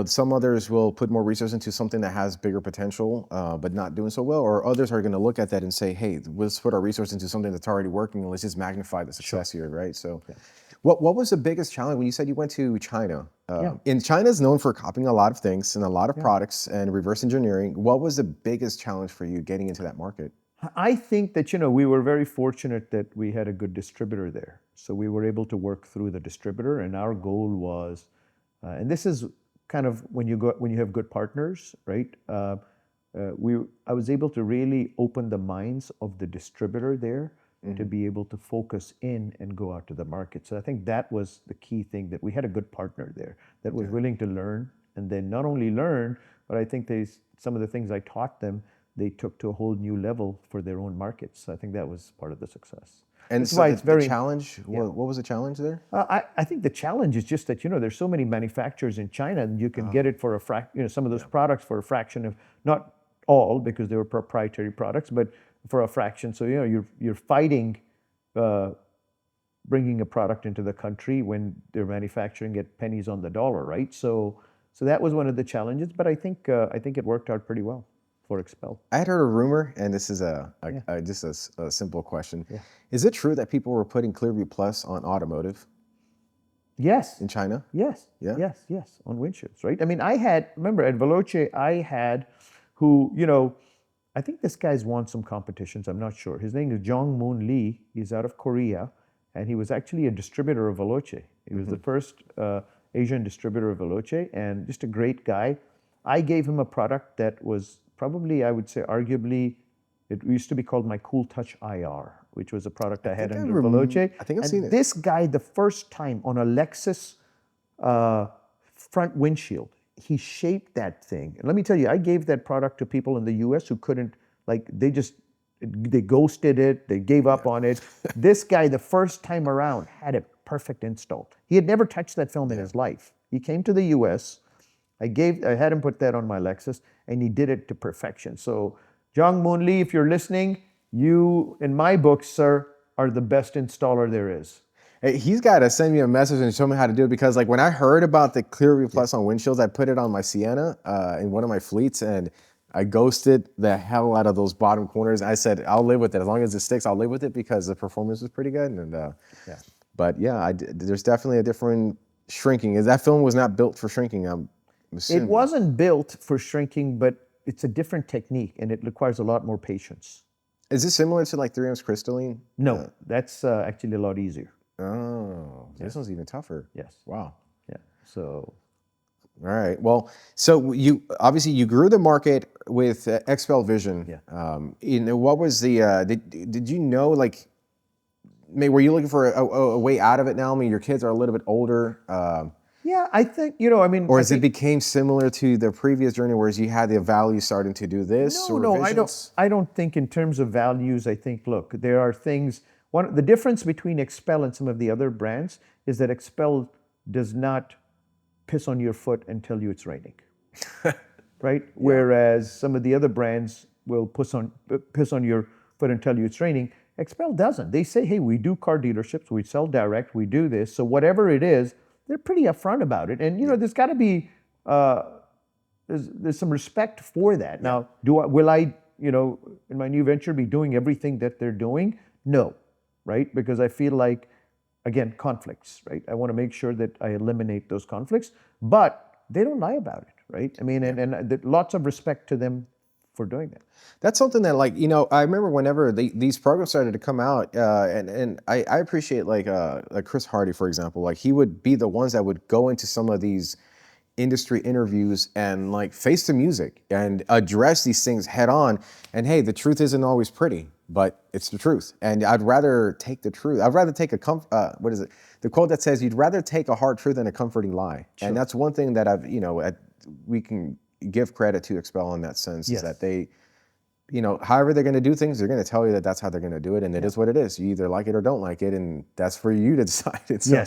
some others will put more resources into something that has bigger potential, but not doing so well, or others are going to look at that and say, hey, let's put our resources into something that's already working and let's just magnify the success here, right? So, what was the biggest challenge when you said you went to China? And China is known for copying a lot of things and a lot of products and reverse engineering. What was the biggest challenge for you getting into that market? I think that, we were very fortunate that we had a good distributor there. So we were able to work through the distributor, and our goal was, and this is kind of when you have good partners, right? I was able to really open the minds of the distributor there to be able to focus in and go out to the market. So I think that was the key thing, that we had a good partner there that was willing to learn, and then not only learn, but I think some of the things I taught them, they took to a whole new level for their own markets. So I think that was part of the success. And That's so why it's very the challenge, what was the challenge there? I think the challenge is just that, there's so many manufacturers in China, and you can get it for some of those products for a fraction of, not all because they were proprietary products, but for a fraction. So, you're fighting bringing a product into the country when they're manufacturing at pennies on the dollar, right? So that was one of the challenges, but I think it worked out pretty well for XPEL. I had heard a rumor, and this is just a simple question. Is it true that people were putting Clearview Plus on automotive Yes. in China? Yes. Yeah? Yes. On windshields, right? I mean, remember at Veloce, I had I think this guy's won some competitions. I'm not sure. His name is Jong-moon Lee. He's out of Korea, and he was actually a distributor of Veloce. He was the first Asian distributor of Veloce, and just a great guy. I gave him a product that was probably, I would say, arguably, it used to be called my Cool Touch IR, which was a product I had under Veloce. I think I've seen it. This guy, the first time on a Lexus front windshield, he shaped that thing. And let me tell you, I gave that product to people in the US who couldn't, they ghosted it, they gave up on it. This guy, the first time around, had it perfect install. He had never touched that film in his life. He came to the US, I had him put that on my Lexus, and he did it to perfection. So, Jong-moon Lee, if you're listening, you, in my book, sir, are the best installer there is. Hey, he's got to send me a message and show me how to do it, because like when I heard about the Clearview Plus on windshields, I put it on my Sienna in one of my fleets, and I ghosted the hell out of those bottom corners. I said, I'll live with it. As long as it sticks, I'll live with it, because the performance was pretty good. And But yeah, there's definitely a different shrinking. That film was not built for shrinking, I'm assuming. It wasn't built for shrinking, but it's a different technique, and it requires a lot more patience. Is this similar to like 3M's crystalline? No, that's actually a lot easier. Oh, this one's even tougher. Yes. Wow. Yeah. So All right. Well, so you obviously you grew the market with XPEL Vision. Yeah. What was the did you know like maybe were you looking for a way out of it now? I mean, your kids are a little bit older. yeah, I think, you know, I mean, Or I as it think, became similar to the previous journey, whereas you had the values starting to do this? no, or no, visions? I don't think in terms of values. I think, look, there are things. The difference between XPEL and some of the other brands is that XPEL does not piss on your foot and tell you it's raining, right? Whereas some of the other brands will piss on your foot and tell you it's raining. XPEL doesn't. They say, hey, we do car dealerships, we sell direct, we do this. So whatever it is, they're pretty upfront about it. And you know, there's got to be there's some respect for that. Now, will I, you know, in my new venture be doing everything that they're doing? No, right? Because I feel like, again, conflicts, right? I want to make sure that I eliminate those conflicts, but they don't lie about it, right? I mean, and lots of respect to them for doing that. That's something that, like, you know, I remember whenever these programs started to come out, and I appreciate like Chris Hardy, for example, like he would be the ones that would go into some of these industry interviews and like face the music and address these things head on. And hey, the truth isn't always pretty, but it's the truth. And I'd rather take the truth. I'd rather take what is it? The quote that says, "You'd rather take a hard truth than a comforting lie." Sure. And that's one thing that I've, you know, we can give credit to XPEL in that sense, is that they, you know, however they're going to do things, they're going to tell you that that's how they're going to do it, and it is what it is. You either like it or don't like it, and that's for you to decide. So,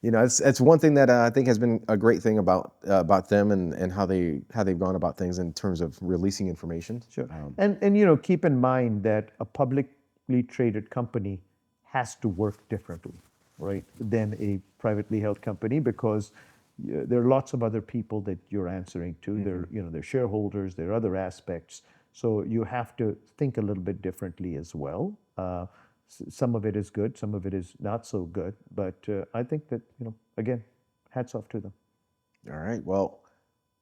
you know, it's one thing that I think has been a great thing about them and how they've gone about things in terms of releasing information. Sure. And you know, keep in mind that a publicly traded company has to work differently, right, than a privately held company, because there are lots of other people that you're answering to. They're, you know, they're shareholders, there are other aspects. So you have to think a little bit differently as well. Some of it is good, some of it is not so good. But I think that, you know, again, hats off to them. All right. Well,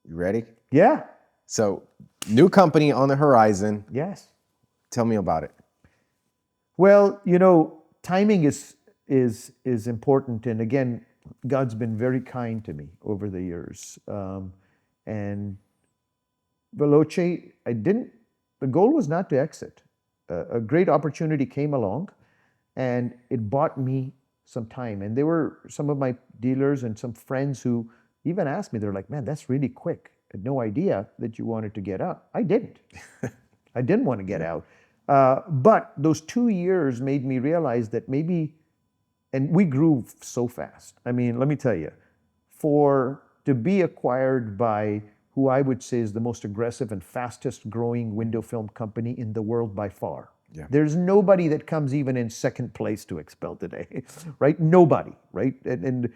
you ready? Yeah. So, new company on the horizon. Yes. Tell me about it. Well, you know, timing is important, and again, God's been very kind to me over the years. And Veloce, the goal was not to exit. A great opportunity came along, and it bought me some time. And there were some of my dealers and some friends who even asked me, they're like, man, that's really quick. I had no idea that you wanted to get out. I didn't. I didn't want to get out. But those 2 years made me realize that maybe, and we grew so fast. I mean, let me tell you, to be acquired by who I would say is the most aggressive and fastest growing window film company in the world by far. Yeah. There's nobody that comes even in second place to XPEL today, right? Nobody, right? And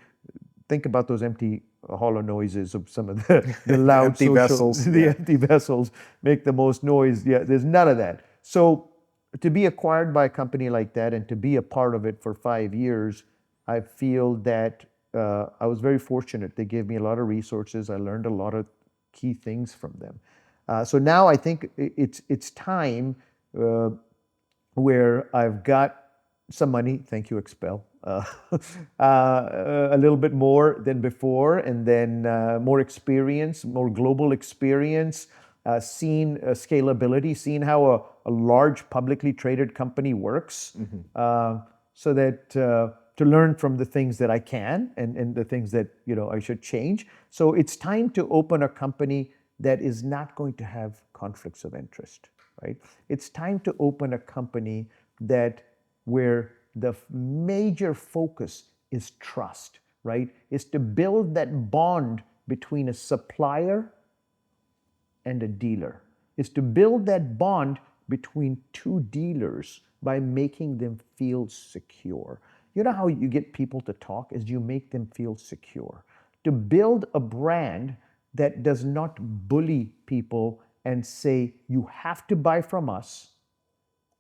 think about those empty, hollow noises of some of the loud empty vessels. The empty vessels make the most noise. Yeah, there's none of that. So to be acquired by a company like that and to be a part of it for 5 years, I feel that I was very fortunate. They gave me a lot of resources. I learned a lot of key things from them. So now I think it's time where I've got some money, thank you XPEL, a little bit more than before, and then more experience, more global experience, seen scalability, seen how a large publicly traded company works, so that to learn from the things that I can and the things that, you know, I should change. So it's time to open a company that is not going to have conflicts of interest, right? It's time to open a company where the major focus is trust, right? Is to build that bond between a supplier and a dealer. Is to build that bond between two dealers by making them feel secure. You know how you get people to talk is you make them feel secure. To build a brand that does not bully people and say, you have to buy from us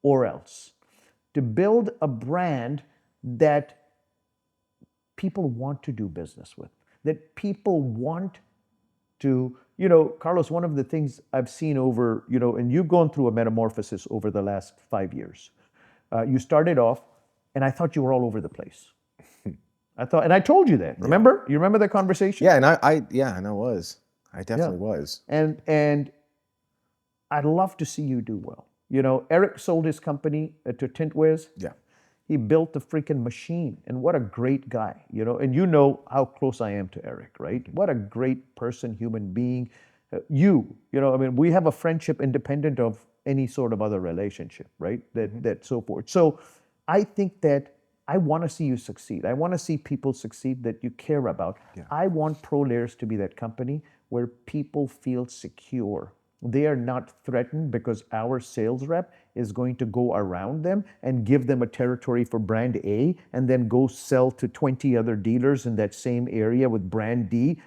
or else. To build a brand that people want to do business with, that people want to, Carlos, one of the things I've seen over, and you've gone through a metamorphosis over the last 5 years. You started off, and I thought you were all over the place. And I told you that. Remember? You remember that conversation? Yeah, and I was. I definitely was. And I'd love to see you do well. Eric sold his company to Tintwiz. Yeah. He built the freaking machine, and what a great guy, and you know how close I am to Eric, right? What a great person, human being. We have a friendship independent of any sort of other relationship, right? That so forth. So I think that I want to see you succeed. I want to see people succeed that you care about. Yeah. I want ProLayers to be that company where people feel secure. They are not threatened because our sales rep is going to go around them and give them a territory for brand A and then go sell to 20 other dealers in that same area with brand B,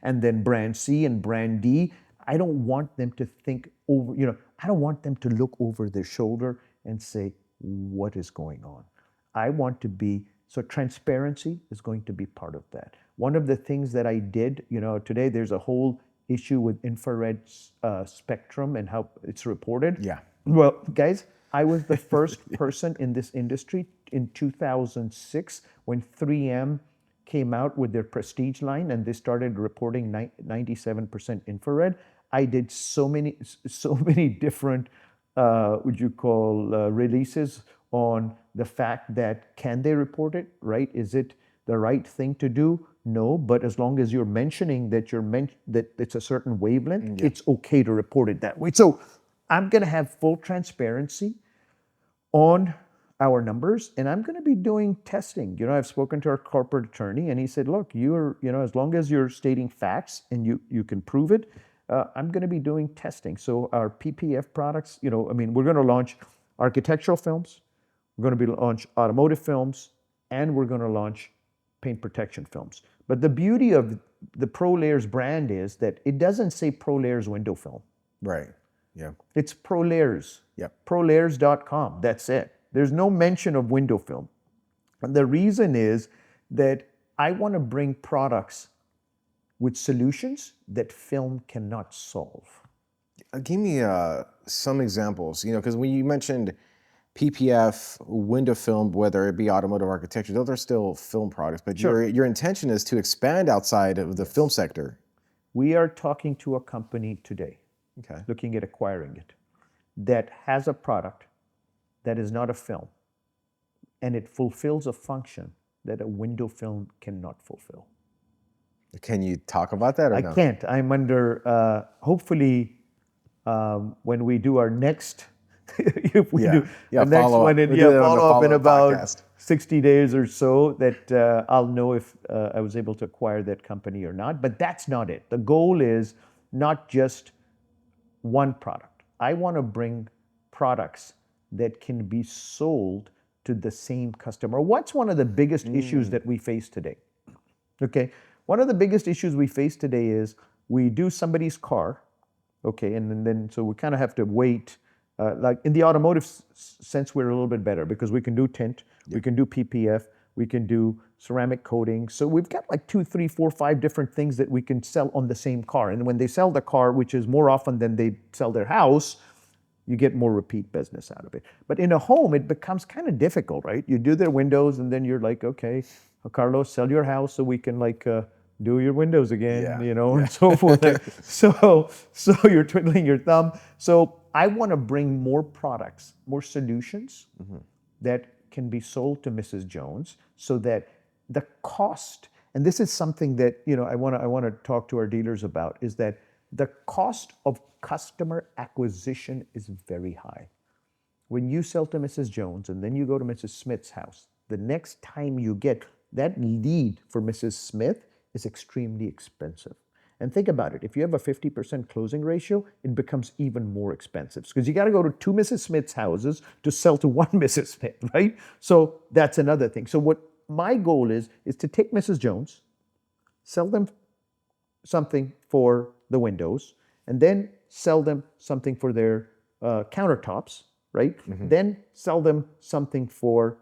and then brand C and brand D. I don't want them to think over, I don't want them to look over their shoulder and say, what is going on? I want to be, so transparency is going to be part of that. One of the things that I did, today there's a whole issue with infrared spectrum and how it's reported. Yeah. Well, guys, I was the first person in this industry in 2006 when 3M came out with their Prestige line and they started reporting 97% infrared. I did so many different, releases on the fact that can they report it, right? Is it the right thing to do? No, but as long as you're mentioning that that it's a certain wavelength, it's okay to report it that way. So I'm going to have full transparency on our numbers, and I'm going to be doing testing. I've spoken to our corporate attorney, and he said, look, as long as you're stating facts and you can prove it, I'm going to be doing testing. So our PPF products, we're going to launch architectural films, we're going to launch automotive films, and we're going to launch paint protection films. But the beauty of the ProLayers brand is that it doesn't say ProLayers window film. Right. Yeah. It's ProLayers. Yep. ProLayers.com. That's it. There's no mention of window film. And the reason is that I want to bring products with solutions that film cannot solve. Give me some examples, because when you mentioned PPF, window film, whether it be automotive architecture, those are still film products, but Sure. your intention is to expand outside of the film sector. We are talking to a company today, Okay. looking at acquiring it, that has a product that is not a film, and it fulfills a function that a window film cannot fulfill. Can you talk about that or I no? can't. I'm under, hopefully, when we do our next, if we do the next follow-up. one, We'll do that on the follow up in follow-up about podcast. 60 days or so, that I'll know if I was able to acquire that company or not. But that's not it. The goal is not just one product. I want to bring products that can be sold to the same customer. What's one of the biggest issues that we face today? Okay, one of the biggest issues we face today is we do somebody's car, okay, and then so we kind of have to wait. Like in the automotive sense, we're a little bit better because we can do tint, we can do PPF, we can do ceramic coating. So we've got like 2, 3, 4, 5 different things that we can sell on the same car. And when they sell the car, which is more often than they sell their house, you get more repeat business out of it. But in a home, it becomes kind of difficult, right? You do their windows and then you're like, okay, Carlos, sell your house so we can do your windows again, and so forth. So you're twiddling your thumb. So I want to bring more products, more solutions that can be sold to Mrs. Jones so that the cost, and this is something that I want to talk to our dealers about, is that the cost of customer acquisition is very high. When you sell to Mrs. Jones and then you go to Mrs. Smith's house, the next time you get that lead for Mrs. Smith is extremely expensive. And think about it, if you have a 50% closing ratio, it becomes even more expensive because you got to go to 2 Mrs. Smith's houses to sell to 1 Mrs. Smith, right? So that's another thing. So what my goal is to take Mrs. Jones, sell them something for the windows, and then sell them something for their countertops, right? Then sell them something for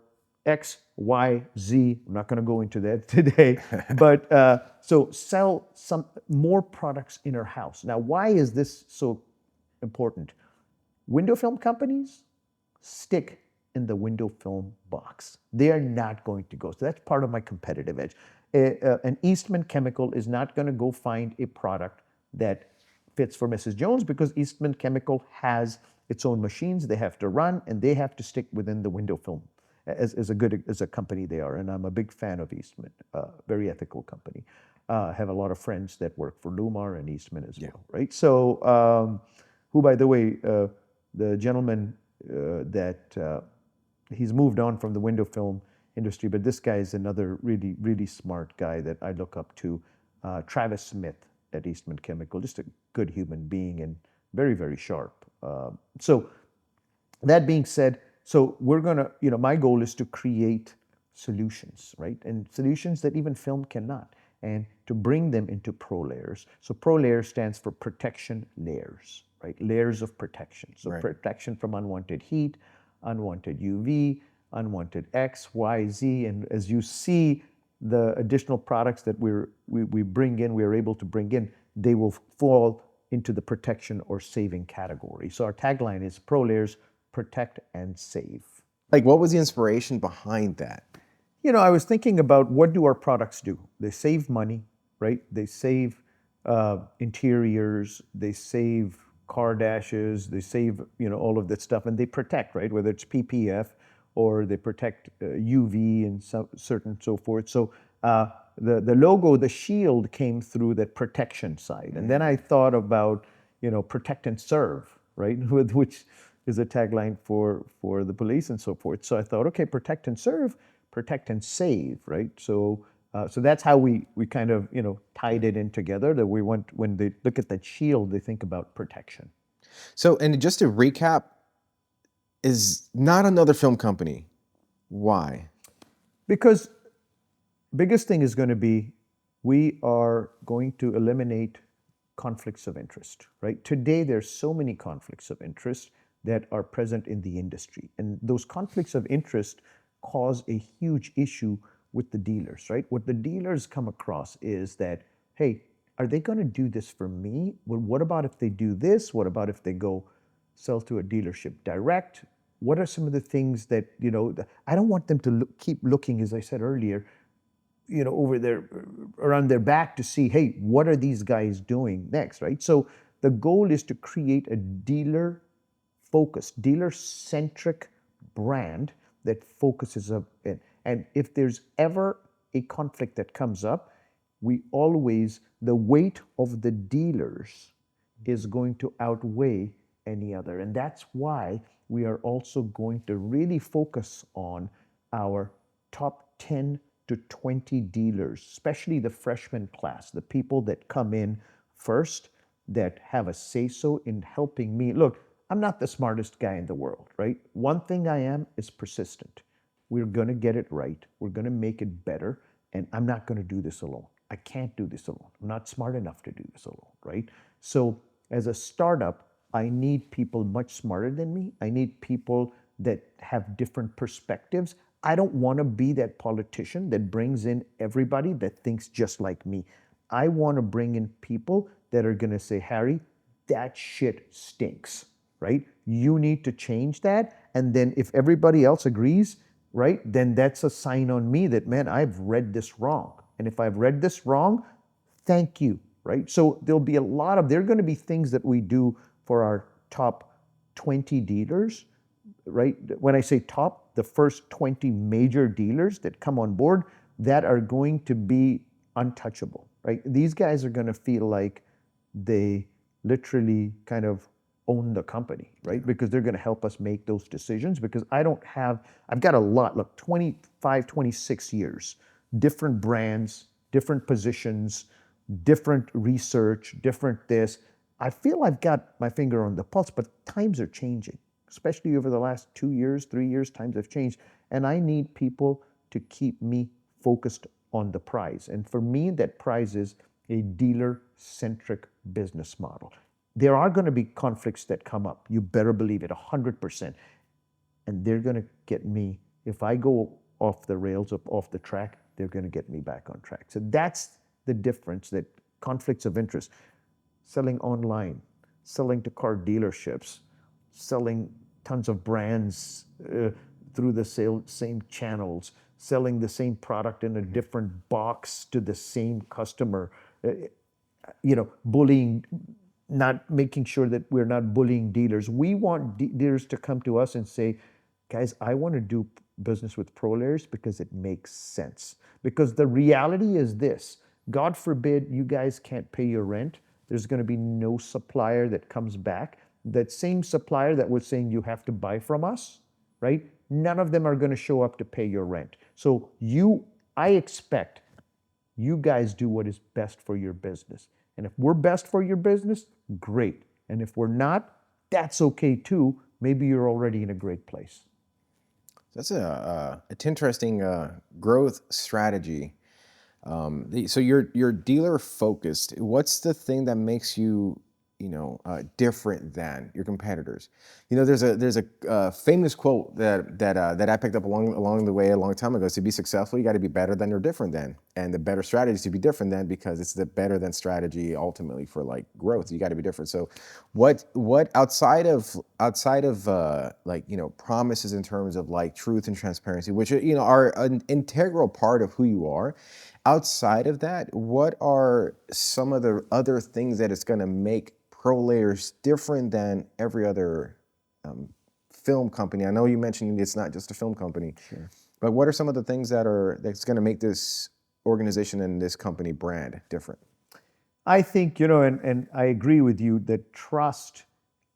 X, Y, Z. I'm not going to go into that today, but so sell some more products in our house. Now, why is this so important? Window film companies stick in the window film box. They are not going to go. So that's part of my competitive edge. An Eastman Chemical is not going to go find a product that fits for Mrs. Jones because Eastman Chemical has its own machines they have to run and they have to stick within the window film as a company they are. And I'm a big fan of Eastman, very ethical company. I have a lot of friends that work for Lumar and Eastman as well, right? So, who, by the way, the gentleman that he's moved on from the window film industry, but this guy is another really, really smart guy that I look up to, Travis Smith at Eastman Chemical, just a good human being and very, very sharp. So that being said, so we're gonna, my goal is to create solutions, right? And solutions that even film cannot, and to bring them into pro layers. So pro layer stands for protection layers, right? Layers of protection. So protection from unwanted heat, unwanted UV, unwanted X, Y, Z, and as you see the additional products that we bring in, we're able to bring in, they will fall into the protection or saving category. So our tagline is pro layers, protect and save. Like, what was the inspiration behind that? I was thinking about what do our products do? They save money, right? They save interiors, they save car dashes, they save, all of that stuff, and they protect, right? Whether it's PPF or they protect UV and so forth. So the logo, the shield came through that protection side. And then I thought about, protect and serve, right? Which is a tagline for the police and so forth. So I thought, okay, protect and serve, protect and save, right? So so that's how we kind of, tied it in together, that we want, when they look at that shield, they think about protection. So, and just to recap, is not another film company. Why? Because biggest thing is going to be, we are going to eliminate conflicts of interest, right? Today, there's so many conflicts of interest that are present in the industry. And those conflicts of interest cause a huge issue with the dealers, right? What the dealers come across is that, hey, are they going to do this for me? Well, what about if they do this? What about if they go sell to a dealership direct? What are some of the things that, I don't want them to keep looking, as I said earlier, over there, around their back to see, hey, what are these guys doing next, right? So the goal is to create a dealer-focused, dealer-centric brand that focuses up. And if there's ever a conflict that comes up, the weight of the dealers is going to outweigh any other. And that's why we are also going to really focus on our top 10 to 20 dealers, especially the freshman class, the people that come in first, that have a say-so in helping me. Look, I'm not the smartest guy in the world, right? One thing I am is persistent. We're going to get it right. We're going to make it better. And I'm not going to do this alone. I can't do this alone. I'm not smart enough to do this alone, right? So as a startup, I need people much smarter than me. I need people that have different perspectives. I don't want to be that politician that brings in everybody that thinks just like me. I want to bring in people that are going to say, Harry, that shit stinks, right? You need to change that. And then if everybody else agrees, right, then that's a sign on me that, man, I've read this wrong. And if I've read this wrong, thank you, right? So there are going to be things that we do for our top 20 dealers, right? When I say top, the first 20 major dealers that come on board that are going to be untouchable, right? These guys are going to feel like they literally kind of own the company, right? Because they're going to help us make those decisions, because I've got a lot, look, 25, 26 years, different brands, different positions, different research, different this. I feel I've got my finger on the pulse, but times are changing, especially over the last 2 years, 3 years, times have changed. And I need people to keep me focused on the prize. And for me, that prize is a dealer-centric business model. There are going to be conflicts that come up. You better believe it, 100%. And they're going to get me. If I go off the rails, off the track, they're going to get me back on track. So that's the difference, that conflicts of interest. Selling online, selling to car dealerships, selling tons of brands through the same channels, selling the same product in a different box to the same customer, bullying, not making sure that we're not bullying dealers. We want dealers to come to us and say, guys, I want to do business with ProLayers because it makes sense. Because the reality is this, God forbid you guys can't pay your rent, there's going to be no supplier that comes back. That same supplier that was saying you have to buy from us, right? None of them are going to show up to pay your rent. So I expect you guys do what is best for your business. And if we're best for your business, great. And if we're not, that's okay too. Maybe you're already in a great place. That's it's interesting growth strategy. So you're dealer focused. What's the thing that makes you different than your competitors? There's a famous quote that I picked up along the way a long time ago. To be successful, you got to be better than or different than, and the better strategy is to be different than, because it's the better than strategy ultimately for like growth. You got to be different. So what outside of promises in terms of like truth and transparency, which are an integral part of who you are. Outside of that, what are some of the other things that it's going to make ProLayers different than every other film company? I know you mentioned it's not just a film company, sure, but what are some of the things that's going to make this organization and this company brand different? I think, and I agree with you that trust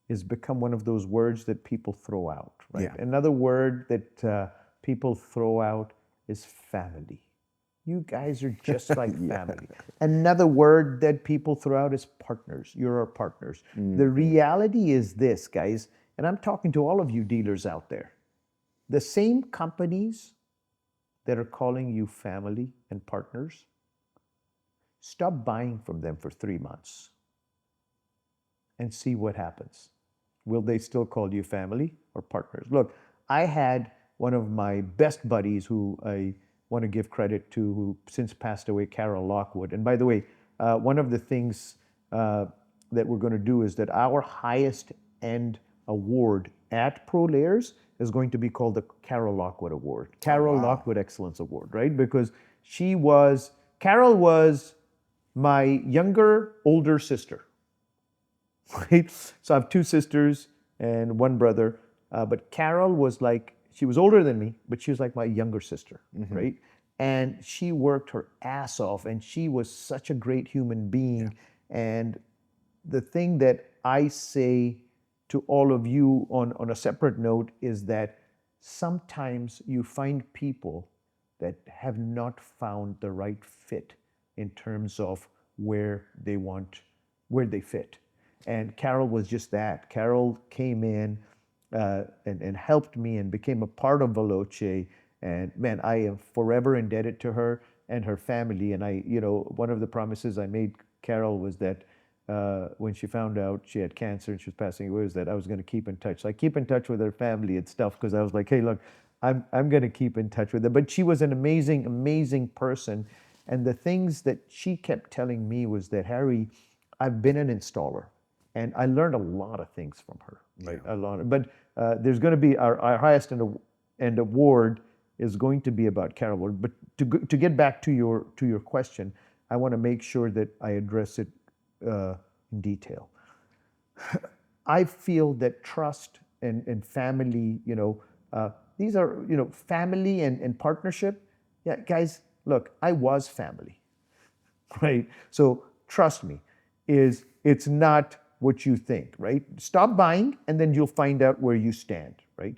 has become one of those words that people throw out, right? Yeah. Another word that people throw out is family. You guys are just like family. Another word that people throw out is partners. You're our partners. Mm-hmm. The reality is this, guys, and I'm talking to all of you dealers out there. The same companies that are calling you family and partners, stop buying from them for 3 months and see what happens. Will they still call you family or partners? Look, I had one of my best buddies who I want to give credit to, who since passed away, Carol Lockwood. And by the way, one of the things that we're going to do is that our highest end award at ProLayers is going to be called the Carol Lockwood Award. Carol Lockwood Excellence Award, right? Because Carol was my older sister, right? So I have 2 sisters and 1 brother, but Carol was she was older than me, but she was like my younger sister, mm-hmm, right? And she worked her ass off, and she was such a great human being. Yeah. And the thing that I say to all of you on a separate note is that sometimes you find people that have not found the right fit in terms of where they fit. And Carol was just that. Carol came in and helped me and became a part of Veloce. And man, I am forever indebted to her and her family. And one of the promises I made Carol was that when she found out she had cancer and she was passing away, was that I was going to keep in touch. So I keep in touch with her family and stuff, because I was like, hey, look, I'm going to keep in touch with her. But she was an amazing, amazing person. And the things that she kept telling me was that, Harry, I've been an installer, and I learned a lot of things from her. Right? Yeah. A lot. But there's going to be our highest end award is going to be about Carol. But to get back to your question, I want to make sure that I address it in detail. I feel that trust and family, these are, family and partnership. Yeah, guys, look, I was family, right? So trust me, it's not what you think, right? Stop buying, and then you'll find out where you stand, right?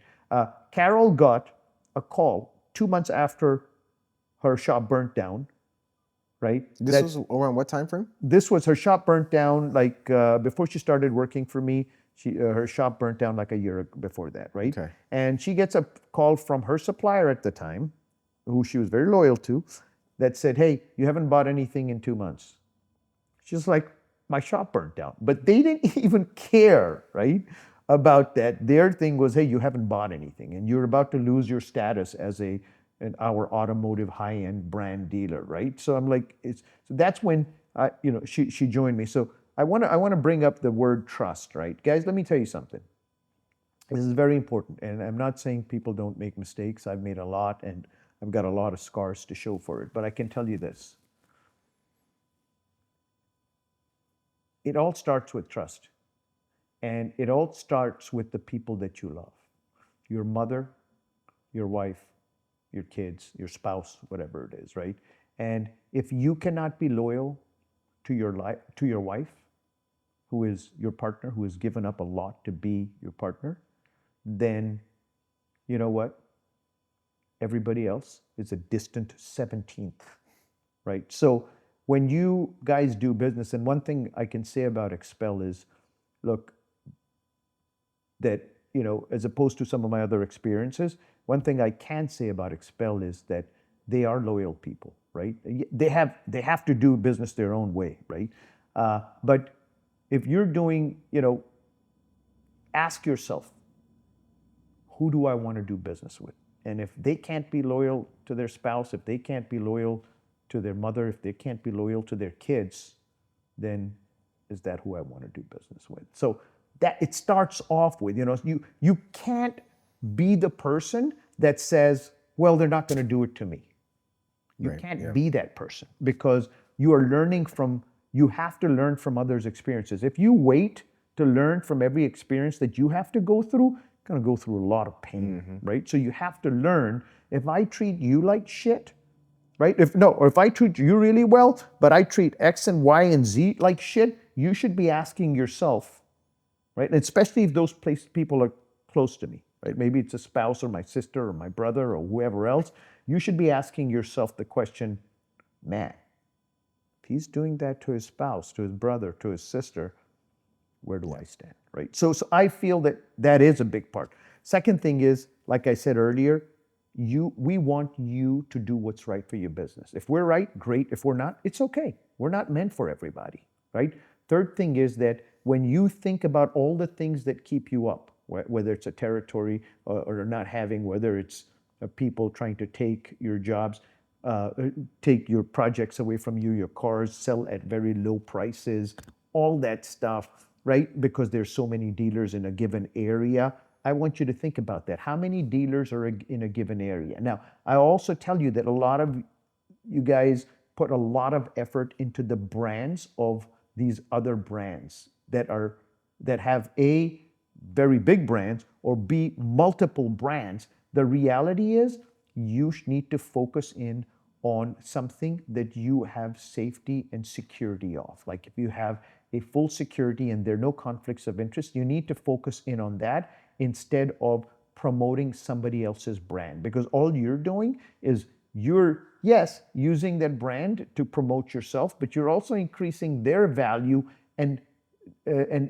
Carol got a call 2 months after her shop burnt down, right? This was around what time frame? This was her shop burnt down before she started working for me. Her shop burnt down like a year before that, right? Okay. And she gets a call from her supplier at the time, who she was very loyal to, that said, hey, you haven't bought anything in 2 months. She's like, my shop burnt down. But they didn't even care, right, about that. Their thing was, hey, you haven't bought anything, and you're about to lose your status as a our automotive high-end brand dealer, right? So I'm like, so that's when she joined me. So I want to bring up the word trust, right? Guys, let me tell you something. This is very important, and I'm not saying people don't make mistakes. I've made a lot, and I've got a lot of scars to show for it. But I can tell you this. It all starts with trust. And it all starts with the people that you love. Your mother, your wife, your kids, your spouse, whatever it is, right? And if you cannot be loyal to your wife, who is your partner, who has given up a lot to be your partner, then you know what? Everybody else is a distant 17th, right? So when you guys do business, and one thing I can say about XPEL is, look, that, as opposed to some of my other experiences, one thing I can say about XPEL is that they are loyal people, right? They have to do business their own way, right? But if you're doing, ask yourself, who do I want to do business with? And if they can't be loyal to their spouse, if they can't be loyal to their mother, if they can't be loyal to their kids, then is that who I want to do business with? So that it starts off with, you can't be the person that says, well, they're not going to do it to me. You can't be that person, because you have to learn from others' experiences. If you wait to learn from every experience that you have to go through, you're going to go through a lot of pain, right? So you have to learn, if I treat you like shit, right? If I treat you really well, but I treat X and Y and Z like shit, you should be asking yourself, right? And especially if those people are close to me, right? Maybe it's a spouse or my sister or my brother or whoever else. You should be asking yourself the question, man, if he's doing that to his spouse, to his brother, to his sister, where do I stand, right? So I feel that is a big part. Second thing is, like I said earlier, we want you to do what's right for your business. If we're right, great. If we're not, it's okay. We're not meant for everybody, right? Third thing is that when you think about all the things that keep you up, whether it's a territory or not having, whether it's people trying to take your jobs, take your projects away from you, your cars, sell at very low prices, all that stuff, right? Because there's so many dealers in a given area. I want you to think about that. How many dealers are in a given area? Now, I also tell you that a lot of you guys put a lot of effort into the brands of these other brands that have A, very big brands, or B, multiple brands. The reality is you need to focus in on something that you have safety and security of. Like if you have a full security and there are no conflicts of interest, you need to focus in on that instead of promoting somebody else's brand. Because all you're doing is you're, yes, using that brand to promote yourself, but you're also increasing their value and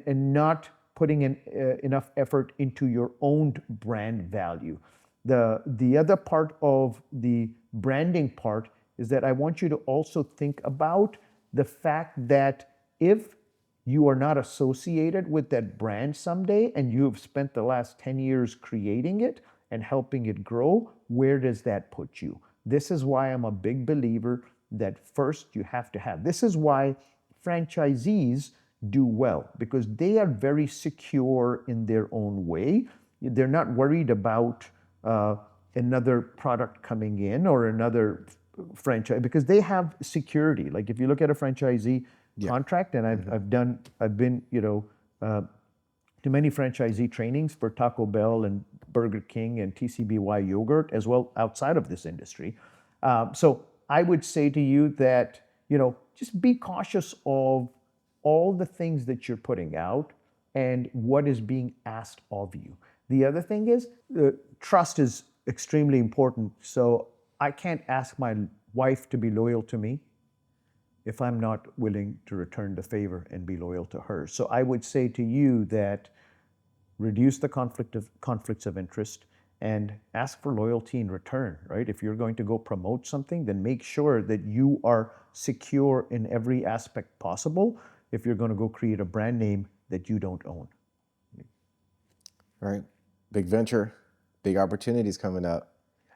not putting enough effort into your own brand value. The other part of the branding part is that I want you to also think about the fact that if you are not associated with that brand someday and you have spent the last 10 years creating it and helping it grow, where does that put you? This is why I'm a big believer that first you have to have. This is why franchisees do well, because they are very secure in their own way. They're not worried about another product coming in or another franchise, because they have security. Like if you look at a franchisee contract, and I've been to many franchisee trainings for Taco Bell and Burger King and TCBY Yogurt as well outside of this industry. So I would say to you that just be cautious of all the things that you're putting out and what is being asked of you. The other thing is trust is extremely important. So I can't ask my wife to be loyal to me if I'm not willing to return the favor and be loyal to her. So I would say to you that reduce the conflicts of interest and ask for loyalty in return, right? If you're going to go promote something, then make sure that you are secure in every aspect possible if you're going to go create a brand name that you don't own. Right. Big venture, big opportunities coming up.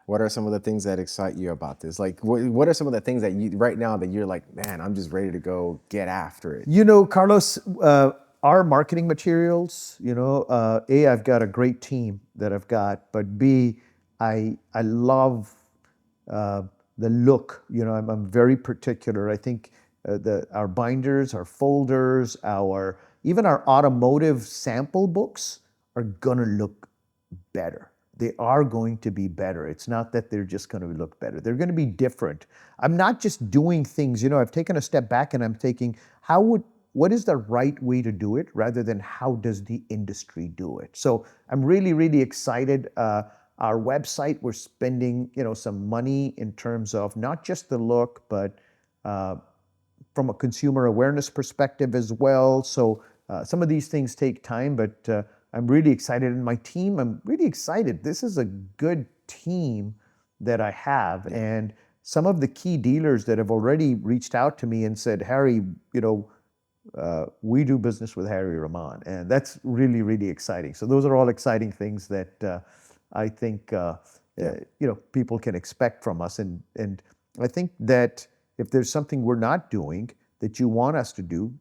What are some of the things that excite you about this? Like, what are some of the things that you right now that you're like, man, I'm just ready to go get after it? You know, Carlos, our marketing materials, A, I've got a great team that I've got, but B, I love the look. I'm very particular. I think our binders, our folders, even our automotive sample books are gonna look better. They are going to be better. It's not that they're just going to look better. They're going to be different. I'm not just doing things, I've taken a step back and I'm thinking, what is the right way to do it rather than how does the industry do it? So I'm really, really excited. Our website, we're spending, some money in terms of not just the look, but from a consumer awareness perspective as well. So some of these things take time, but I'm really excited. And my team, I'm really excited. This is a good team that I have. And some of the key dealers that have already reached out to me and said, Harry, we do business with Harry Rahman. And that's really, really exciting. So those are all exciting things that I think, people can expect from us. And I think that if there's something we're not doing that you want us to do,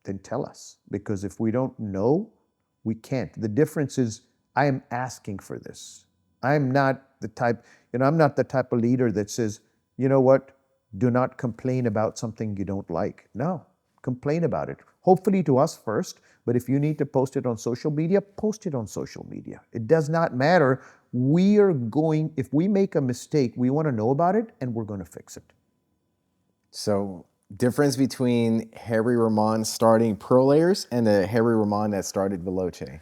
then tell us. Because if we don't know, we can't. The difference is I am asking for this. I'm not the type, I'm not the type of leader that says, you know what, do not complain about something you don't like. No, complain about it. Hopefully to us first, but if you need to post it on social media, post it on social media. It does not matter. If we make a mistake, we want to know about it and we're going to fix it. So, difference between Harry Rahman starting Pro Layers and the Harry Rahman that started Veloce?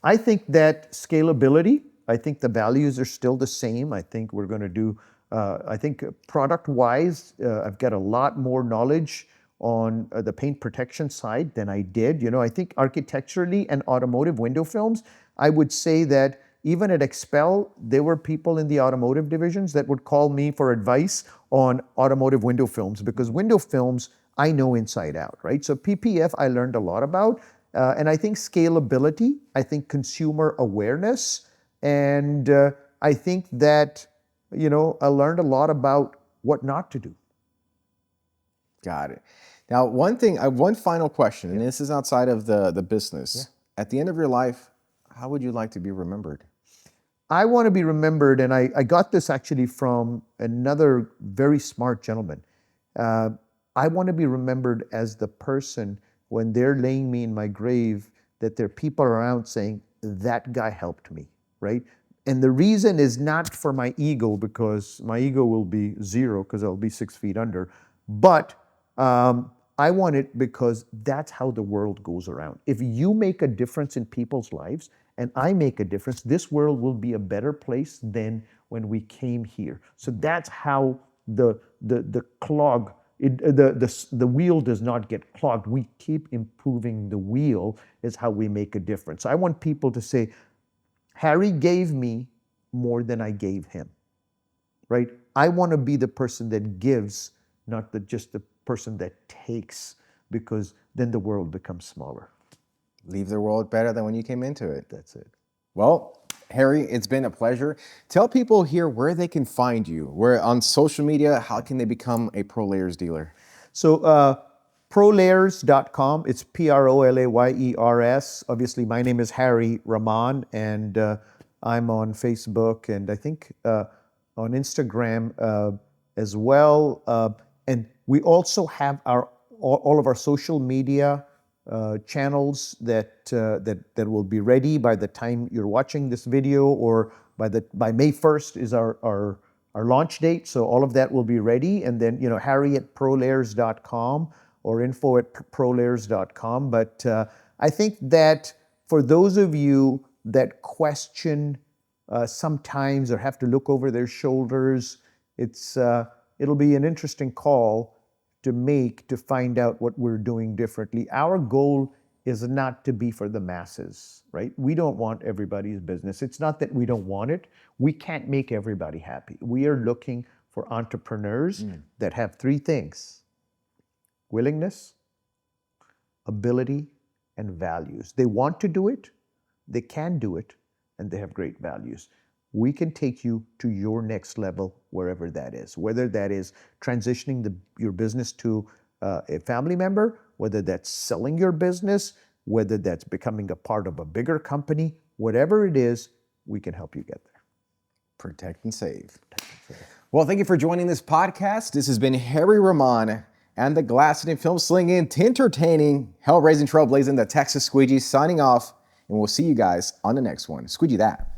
I think that scalability, I think the values are still the same. I think we're going to do, I think product-wise, I've got a lot more knowledge on the paint protection side than I did. I think architecturally and automotive window films, I would say that even at XPEL, there were people in the automotive divisions that would call me for advice on automotive window films because window films, I know inside out, right? So PPF, I learned a lot about. And I think scalability, I think consumer awareness, and I think that, I learned a lot about what not to do. Got it. Now, one final question, and this is outside of the business. Yeah. At the end of your life, how would you like to be remembered? I want to be remembered, and I got this actually from another very smart gentleman. I want to be remembered as the person when they're laying me in my grave that there are people around saying, that guy helped me, right? And the reason is not for my ego, because my ego will be zero because I'll be 6 feet under, but I want it because that's how the world goes around. If you make a difference in people's lives and I make a difference, this world will be a better place than when we came here. So that's how the wheel does not get clogged. We keep improving the wheel is how we make a difference. I want people to say, Harry gave me more than I gave him, right? I want to be the person that gives, not just the person that takes, because then the world becomes smaller. Leave the world better than when you came into it. That's it. Well, Harry, it's been a pleasure. Tell people here where they can find you. Where on social media, how can they become a Pro Layers dealer? So prolayers.com, it's Prolayers. Obviously, my name is Harry Rahman, and I'm on Facebook and I think on Instagram as well. And we also have all of our social media channels that will be ready by the time you're watching this video, or by May 1st is our launch date. So all of that will be ready, and then Harry at prolayers.com or info at prolayers.com. But I think that for those of you that question sometimes or have to look over their shoulders, it'll be an interesting call to make to find out what we're doing differently. Our goal is not to be for the masses, right? We don't want everybody's business. It's not that we don't want it. We can't make everybody happy. We are looking for entrepreneurs that have three things: willingness, ability, and values. They want to do it, they can do it, and they have great values. we can take you to your next level, wherever that is. Whether that is transitioning your business to a family member, whether that's selling your business, whether that's becoming a part of a bigger company, whatever it is, we can help you get there. Protect and save. Well, thank you for joining this podcast. This has been Harry Rahman and the glass and film slinging, entertaining, hell raising, trailblazing, the Texas Squeegee signing off, and we'll see you guys on the next one. Squeegee that.